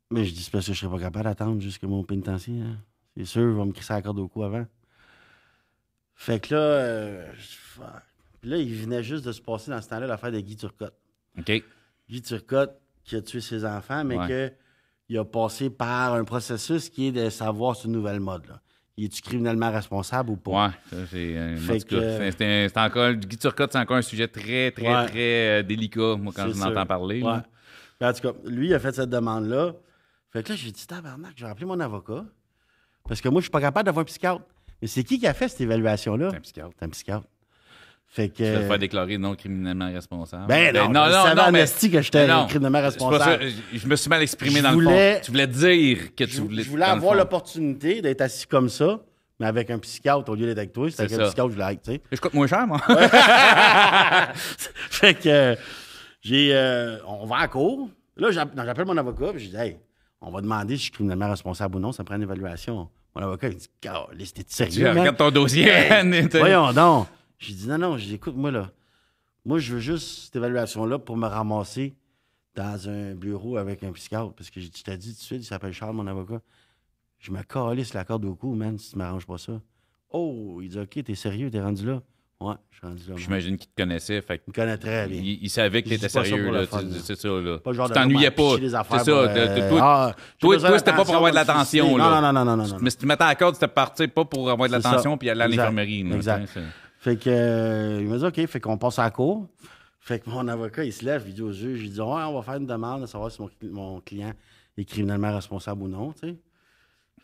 Mais je dis, c'est parce que je serais pas capable d'attendre jusqu'à mon pénitencier. Hein. C'est sûr, il va me crisser la corde au cou avant. Fait que là. Puis là, il venait juste de se passer dans ce temps-là l'affaire de Guy Turcotte. OK. Guy Turcotte qui a tué ses enfants, mais qu'il a passé par un processus qui est de savoir ce nouvel mode. Là. Es-tu criminellement responsable ou pas? Ouais, ça, c'est encore. Guy Turcotte, c'est encore un sujet très, très, très délicat, moi, quand je m'entends parler. Ouais. Mais en tout cas, lui, il a fait cette demande-là. Fait que là, j'ai dit, tabarnak, je vais appeler mon avocat. Parce que moi, je suis pas capable d'avoir un psychiatre. Mais c'est qui a fait cette évaluation-là? C'est un psychiatre. C'est un psychiatre. Fait que. Tu vas te faire déclarer non criminellement responsable. Ben non, je savais en esti que j'étais criminellement responsable. Je me suis mal exprimé dans le fond. Tu voulais dire que tu voulais. Je voulais avoir l'opportunité d'être assis comme ça, mais avec un psychiatre au lieu d'être avec toi. C'est avec un psychiatre que je voulais être, tu sais. Je coûte moins cher, moi. Fait que on va en cours. Là, j'appelle mon avocat, puis je dis, hey, on va demander si je suis criminellement responsable ou non, ça me prend une évaluation. Mon avocat, il dit, c'était sérieux, man? Regarde ton dossier. Voyons donc. J'ai dit, non, écoute, moi, là, je veux juste cette évaluation-là pour me ramasser dans un bureau avec un psychiatre. Parce que je t'ai dit tout de suite, il s'appelle Charles, mon avocat. Je me calisse la corde au cou, man, si tu m'arranges pas ça. Oh, il dit, OK, t'es sérieux, t'es rendu là? Ouais, je suis rendu là. J'imagine qu'il te connaissait. Fait il me connaît très bien. Il savait que t'étais sérieux, là. C'est ça, là. Pas genre tu t'ennuyais pas. C'est ça. Toi, c'était pas pour avoir de l'attention, là. Non. Mais si tu mettais à la corde, c'était parti pas pour avoir de l'attention puis aller à l'infirmerie. Exact. Fait que, il m'a dit, OK, fait qu'on passe à la cour. Fait que mon avocat, il se lève, il dit au juge, il dit, ouais, on va faire une demande de savoir si mon client est criminellement responsable ou non, tu sais.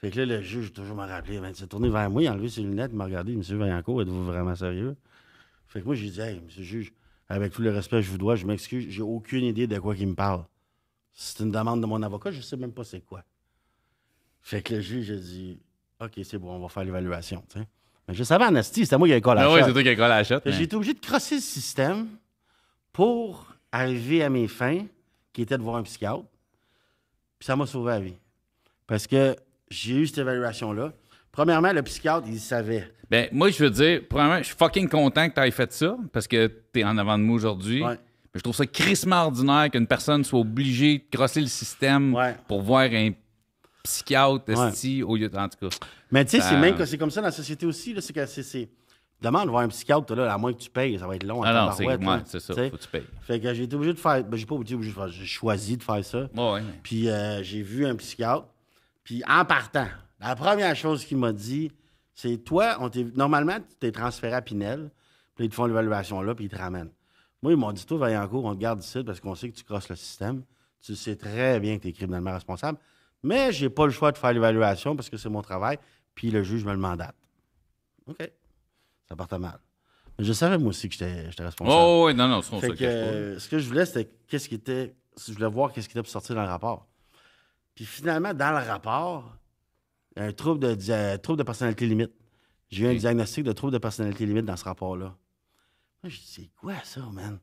Fait que là, le juge, toujours m'a rappelé, il s'est tourné vers moi, il a enlevé ses lunettes, il m'a regardé, monsieur Vaillancourt, êtes-vous vraiment sérieux? Fait que moi, j'ai dit, hey, monsieur le juge, avec tout le respect que je vous dois, je m'excuse, j'ai aucune idée de quoi il me parle. C'est une demande de mon avocat, je sais même pas c'est quoi. Fait que le juge a dit, OK, c'est bon, on va faire l'évaluation, tu sais. Mais je savais en asti, c'était moi qui avais collé la shot. Oui, c'est toi qui avais collé la shot. J'ai été obligé de crosser le système pour arriver à mes fins, qui étaient de voir un psychiatre. Puis ça m'a sauvé la vie. Parce que j'ai eu cette évaluation-là. Premièrement, le psychiatre, il savait. Ben, moi, je veux dire, premièrement, je suis fucking content que tu aies fait ça, parce que tu es en avant de moi aujourd'hui. Ouais. Mais je trouve ça crissement ordinaire qu'une personne soit obligée de crosser le système pour voir un psychiatre, au lieu de... En tout cas. Mais tu sais, c'est comme ça dans la société aussi. Là, c'est que c'est demande de voir un psychiatre, là, à moins que tu payes, ça va être long. Non, c'est ça, faut que tu payes. Fait que j'ai été obligé de faire... Ben, j'ai pas été obligé de faire... J'ai choisi de faire ça. Ouais. Puis j'ai vu un psychiatre. Puis en partant, la première chose qu'il m'a dit, c'est toi, normalement, tu t'es transféré à Pinel, puis ils te font l'évaluation là, puis ils te ramènent. Moi, ils m'ont dit, toi, Vaillancourt, on te garde ici parce qu'on sait que tu crosses le système. Tu sais très bien que tu es criminellement responsable. Mais j'ai pas le choix de faire l'évaluation parce que c'est mon travail, puis le juge me le mandate. OK. Ça partait mal. Mais je savais, moi aussi, que j'étais responsable. Oh, oui, non, c'est ça. Ce que je voulais, c'était je voulais voir qu'est-ce qui était pour sortir dans le rapport. Puis finalement, dans le rapport, il y a un trouble de personnalité limite. J'ai eu un diagnostic de trouble de personnalité limite dans ce rapport-là. Moi, je dis, c'est quoi ça, man?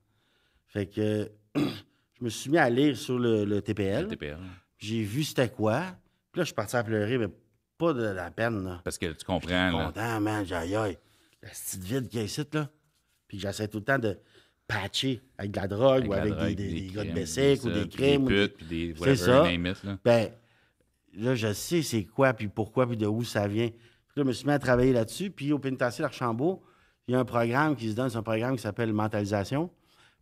Fait que je me suis mis à lire sur le TPL. Le TPL. J'ai vu c'était quoi. Puis là, je suis parti à pleurer, mais pas de la peine, là. Parce que tu comprends, je suis content, man. J'ai la petite vide qu'il y a ici, là. Puis j'essaie tout le temps de patchés avec de la drogue Avec ou la avec drogue, des gars de crimes, Bessic ou des crimes. Des putes, puis des C'est whatever, ça. name it, là. Ben, là, je sais c'est quoi, puis pourquoi, puis de où ça vient. Puis là, je me suis mis à travailler là-dessus. Puis au pénitencier d'Archambault, il y a un programme qui se donne, c'est un programme qui s'appelle mentalisation.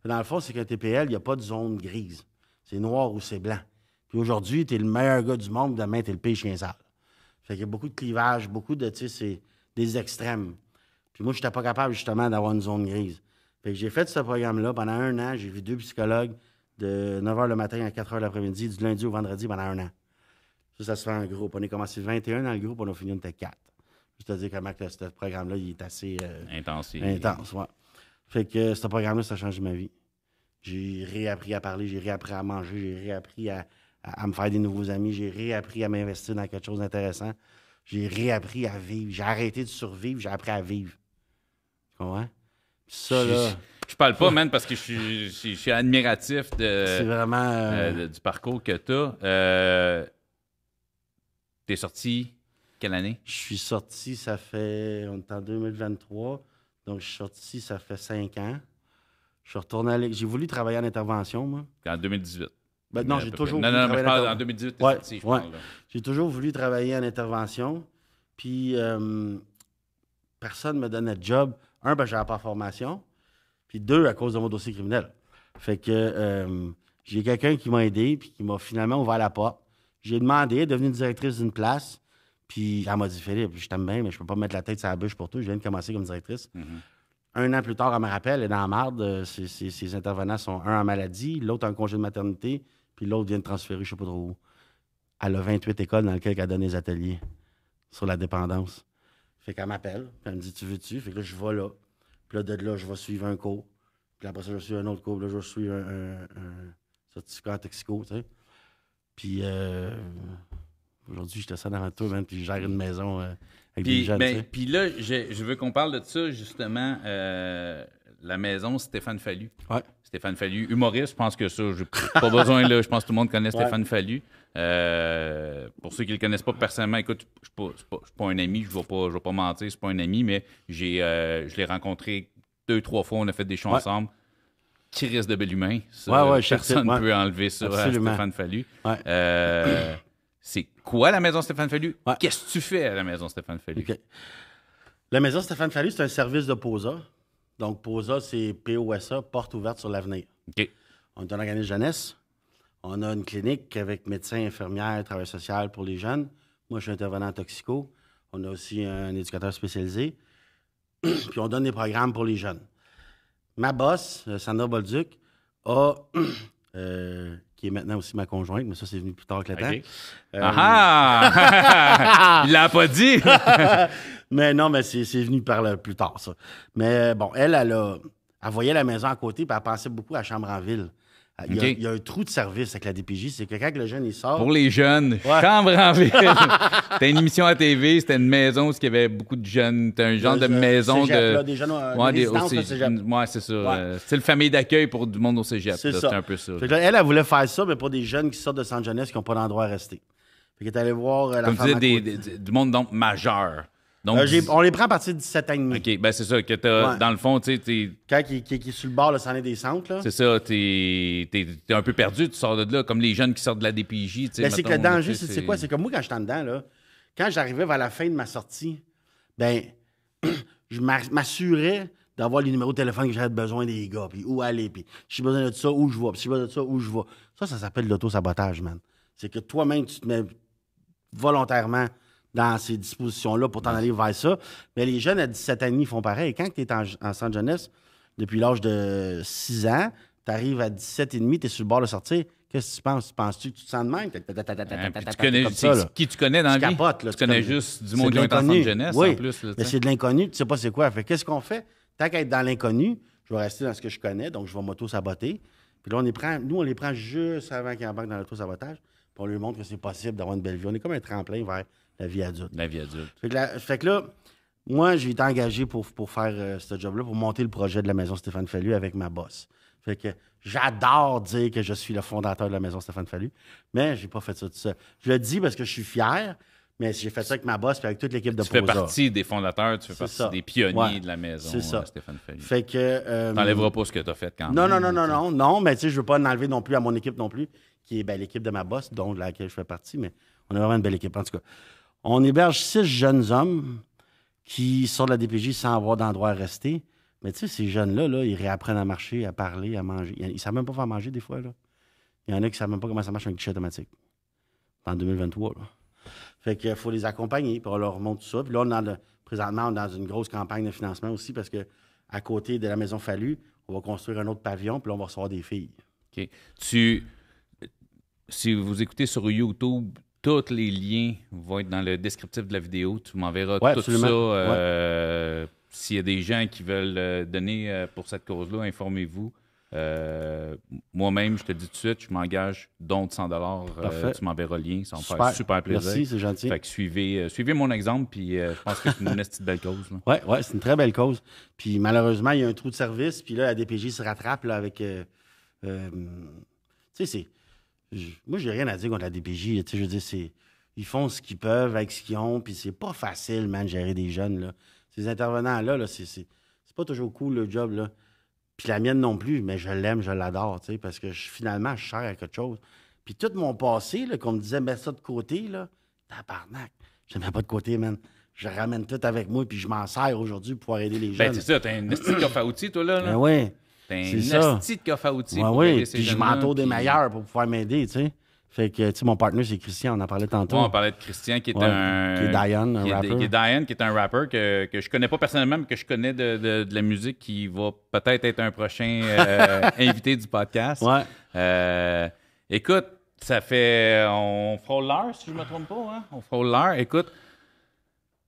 Puis dans le fond, c'est qu'un TPL, il n'y a pas de zone grise. C'est noir ou c'est blanc. Puis aujourd'hui, tu es le meilleur gars du monde, demain, tu es le pire chien sale. Fait qu'il y a beaucoup de clivage, beaucoup de, tu sais, c'est des extrêmes. Puis moi, je n'étais pas capable, justement, d'avoir une zone grise. Fait que j'ai fait ce programme-là pendant 1 an. J'ai vu 2 psychologues de 9 h le matin à 4 h l'après-midi, du lundi au vendredi pendant 1 an. Ça se fait en groupe. On est commencé 21 dans le groupe, on a fini, on était 4. Juste à dire comment que ce programme-là, il est assez Intense. ouais. Fait que ce programme-là, ça a changé ma vie. J'ai réappris à parler, j'ai réappris à manger, j'ai réappris à me faire des nouveaux amis, j'ai réappris à m'investir dans quelque chose d'intéressant. J'ai réappris à vivre. J'ai arrêté de survivre, j'ai appris à vivre. Tu comprends? Ça, là... Je parle pas, man, parce que je suis admiratif c'est vraiment... du parcours que tu as. T'es sorti quelle année? Je suis sorti, ça fait... On est en 2023, donc je suis sorti, ça fait 5 ans. Je suis retourné à j'ai voulu travailler en intervention, moi. En 2018. Ben, non, j'ai toujours voulu mais je travailler parle en 2018, t'es sorti, je parle. Là. J'ai toujours voulu travailler en intervention. Puis, personne ne me donnait de job. 1, ben, j'avais pas de formation. Puis 2, à cause de mon dossier criminel. Fait que j'ai quelqu'un qui m'a aidé, puis qui m'a finalement ouvert la porte. J'ai demandé, elle est devenue directrice d'une place. Puis elle m'a dit, Philippe, je t'aime bien, mais je peux pas mettre la tête sur la bûche pour toi. Je viens de commencer comme directrice. 1 an plus tard, elle me rappelle, elle est dans la marde. Ses intervenants sont un en maladie, l'autre en congé de maternité, puis l'autre vient de transférer, je sais pas trop où. Elle a 28 écoles dans lesquelles elle a donné des ateliers sur la dépendance. Fait qu'elle m'appelle, puis elle me dit, tu veux-tu? Fait que là, je vais là. Puis là, de là, je vais suivre un cours. Puis après ça, je vais suivre un autre cours. Puis là, je vais suivre un certificat en toxico, tu sais. Puis aujourd'hui, je te sens devant toi, man, puis je gère une maison avec des jeunes, tu sais. Puis là, je veux qu'on parle de ça, justement, la maison Stéphane Fallu. Ouais. Stéphane Fallu, humoriste, je pense que ça, j'ai pas besoin, là, je pense que tout le monde connaît Stéphane Fallu. Pour ceux qui le connaissent pas personnellement, écoute, je suis pas un ami, je vais pas mentir, c'est pas un ami, mais je l'ai rencontré 2-3 fois, on a fait des shows ensemble. Qui risque de bel humain. Ça, personne ne peut enlever ça Absolument. à Stéphane Fallu. Ouais. C'est quoi la maison Stéphane Fallu? Ouais. Qu'est-ce que tu fais à la maison Stéphane Fallu? Okay. La maison Stéphane Fallu, c'est un service de POSA. Donc, POSA, c'est POSA, porte ouverte sur l'avenir. OK. On est un organisme jeunesse. On a une clinique avec médecins, infirmières, travail social pour les jeunes. Moi, je suis intervenant en toxico. On a aussi un éducateur spécialisé. Puis, on donne des programmes pour les jeunes. Ma boss, Sandra Bolduc, qui est maintenant aussi ma conjointe, mais ça, c'est venu plus tard que le temps. Il l'a pas dit! Mais non, mais c'est venu plus tard, ça. Mais bon, elle voyait la maison à côté, puis elle pensait beaucoup à la chambre en ville. Il y a un trou de service avec la DPJ, c'est que quand le jeune il sort... Pour les jeunes, chambre en ville. C'était une émission à TV, c'était une maison où il y avait beaucoup de jeunes. C'était un genre de maison cégep, de... Là, des jeunes résidences au cégep. Ouais, c'est ça. C'est le famille d'accueil pour du monde au cégep. C'est un peu ça. Fait que là, elle voulait faire ça, mais pour des jeunes qui sortent de centre jeunesse qui n'ont pas d'endroit à rester. Fait qu'elle est allée voir la comme femme tu disais, du monde donc majeur. Donc, on les prend à partir de 17 ans et demi. OK, ben c'est ça, que t'as, dans le fond, tu sais, quand qui est sur le bord, là, c'en est des centres, là. C'est ça, t'es un peu perdu, tu sors de là, comme les jeunes qui sortent de la DPJ, tu sais. Ben, c'est que le danger, c'est quoi? C'est que moi, quand j'étais en dedans, là, quand j'arrivais vers la fin de ma sortie, ben, je m'assurais d'avoir les numéros de téléphone que j'avais besoin des gars, puis où aller, puis si j'ai besoin de ça, où je vais, puis si j'ai besoin de ça, où je vais. Ça s'appelle l'auto-sabotage, man. C'est que toi-même, tu te mets volontairement dans ces dispositions-là pour t'en aller vers ça. Mais les jeunes à 17 ans et demi font pareil. Quand tu es en centre jeunesse, depuis l'âge de 6 ans, tu arrives à 17 et demi, tu es sur le bord de sortir. Qu'est-ce que tu penses? Penses-tu que tu te sens de même? Tu connais qui tu connais dans la vie? Capotes, là, tu connais juste du monde qui est en centre jeunesse, en plus. Là, mais c'est de l'inconnu, tu sais pas c'est quoi. Fait qu'est-ce qu'on fait? Tant qu'à être dans l'inconnu, je vais rester dans ce que je connais, donc je vais m'auto-saboter. Puis là, on les prend juste avant qu'ils embarquent dans l'auto-sabotage, puis on leur montre que c'est possible d'avoir une belle vie. On est comme un tremplin vers la vie adulte. La vie adulte. Fait que là, moi, j'ai été engagé pour faire ce job-là, pour monter le projet de la maison Stéphane Fallu avec ma boss. Fait que j'adore dire que je suis le fondateur de la maison Stéphane Fallu, mais j'ai pas fait ça tout seul. Je le dis parce que je suis fier, Mais j'ai fait ça avec ma boss et avec toute l'équipe de Tu fais Prosa. partie des fondateurs, tu fais partie des pionniers de la maison, c'est ça. Stéphane Fallu. Fait que... T'enlèveras pas ce que tu as fait quand non, même. non, mais tu sais, je veux pas en enlever non plus à mon équipe non plus, qui est l'équipe de ma boss, dont de laquelle je fais partie, mais on a vraiment une belle équipe. En tout cas, on héberge 6 jeunes hommes qui sortent de la DPJ sans avoir d'endroit à rester. Mais tu sais, ces jeunes-là, là, ils réapprennent à marcher, à parler, à manger. Ils savent même pas faire manger des fois, là. Il y en a qui savent même pas comment ça marche un guichet automatique. En 2023, là. Fait qu'il faut les accompagner, puis on leur montre tout ça. Puis là, présentement, on est dans une grosse campagne de financement aussi, parce que à côté de la Maison Fallu, on va construire un autre pavillon, puis là, on va recevoir des filles. OK. Si vous écoutez sur YouTube, tous les liens vont être dans le descriptif de la vidéo. Tu m'enverras tout ça. S'il y a des gens qui veulent donner pour cette cause-là, informez-vous. Moi-même, je te dis tout de suite, je m'engage don de 100 $. Tu m'enverras le lien, ça va me faire super plaisir. Merci, c'est gentil. Fait que suivez mon exemple, puis je pense que c'est une petite belle cause. Oui, c'est une très belle cause. Puis malheureusement, il y a un trou de service, puis là, la DPJ se rattrape là, avec... tu sais, c'est... Moi, j'ai rien à dire contre la DPJ. Je veux dire, ils font ce qu'ils peuvent avec ce qu'ils ont, puis c'est pas facile, man, de gérer des jeunes, là. Ces intervenants-là, c'est pas toujours cool, le job, là. Puis la mienne non plus, mais je l'aime, je l'adore, tu sais, parce que finalement, je sers à quelque chose. Puis tout mon passé, là, qu'on me disait, mets ça de côté, là, tabarnak, je ne mets pas de côté, man. Je ramène tout avec moi, puis je m'en sers aujourd'hui pour pouvoir aider les jeunes. Ben, c'est ça, t'as un esti de coffre à outils, toi, là. Ben oui. T'as un esti de coffre à outils pour aider ces puis je m'entoure des meilleurs pour pouvoir m'aider, tu sais. Fait que, tu sais, mon partenaire, c'est Christian, on en parlait tantôt. On parlait de Christian, qui est un... Qui est Diane, un rapper. Qui est Diane, qui est un rapper que je connais pas personnellement, mais que je connais de la musique, qui va peut-être être un prochain invité du podcast. Ouais. Écoute, ça fait... On frôle l'heure, si je me trompe pas, hein? On frôle l'heure. Écoute,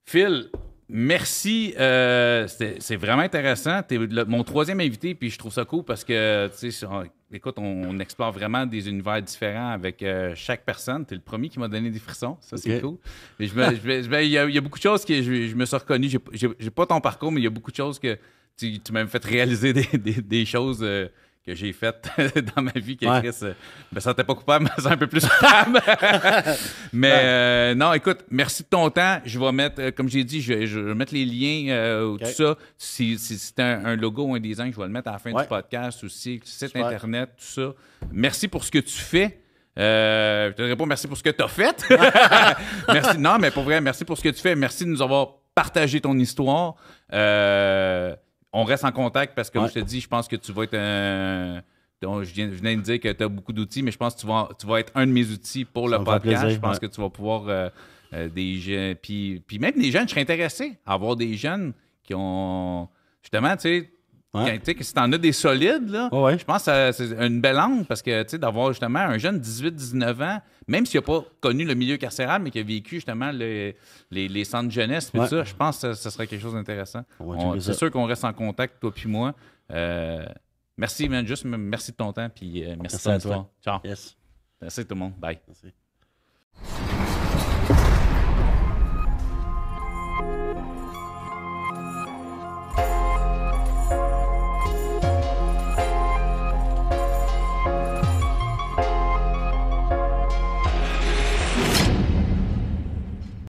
Phil... Merci, c'est vraiment intéressant. Tu es mon 3e invité, puis je trouve ça cool parce que, tu sais, écoute, on explore vraiment des univers différents avec chaque personne. Tu es le premier qui m'a donné des frissons, ça c'est cool. Il y a beaucoup de choses que je me suis reconnu. J'ai pas ton parcours, mais il y a beaucoup de choses que tu m'as fait réaliser des choses que j'ai faites dans ma vie, que Chris me sentais pas coupable, mais c'est un peu plus coupable. Mais non, écoute, merci de ton temps. Je vais mettre, comme j'ai dit, je vais mettre les liens, tout ça. Si c'est un logo ou un design, je vais le mettre à la fin du podcast aussi, le site Internet, tout ça. Merci pour ce que tu fais. Je te dirais pas merci pour ce que tu as fait. Merci. Non, mais pour vrai, merci pour ce que tu fais. Merci de nous avoir partagé ton histoire. On reste en contact parce que, comme je te dis, je pense que tu vas être un... Je venais de dire que tu as beaucoup d'outils, mais je pense que tu vas être un de mes outils pour le podcast. Je pense que tu vas pouvoir... des jeunes... Puis même des jeunes, je serais intéressé à avoir des jeunes qui ont... Justement, tu sais... que si t'en as des solides, là, je pense que c'est une belle angle parce que d'avoir justement un jeune de 18-19 ans, même s'il n'a pas connu le milieu carcéral, mais qui a vécu justement les centres de jeunesse, tout ça, je pense que ça serait quelque chose d'intéressant. C'est sûr qu'on reste en contact, toi puis moi. Merci, man, juste merci de ton temps, puis merci de ton histoire. Ciao. Yes. Merci tout le monde. Bye. Merci.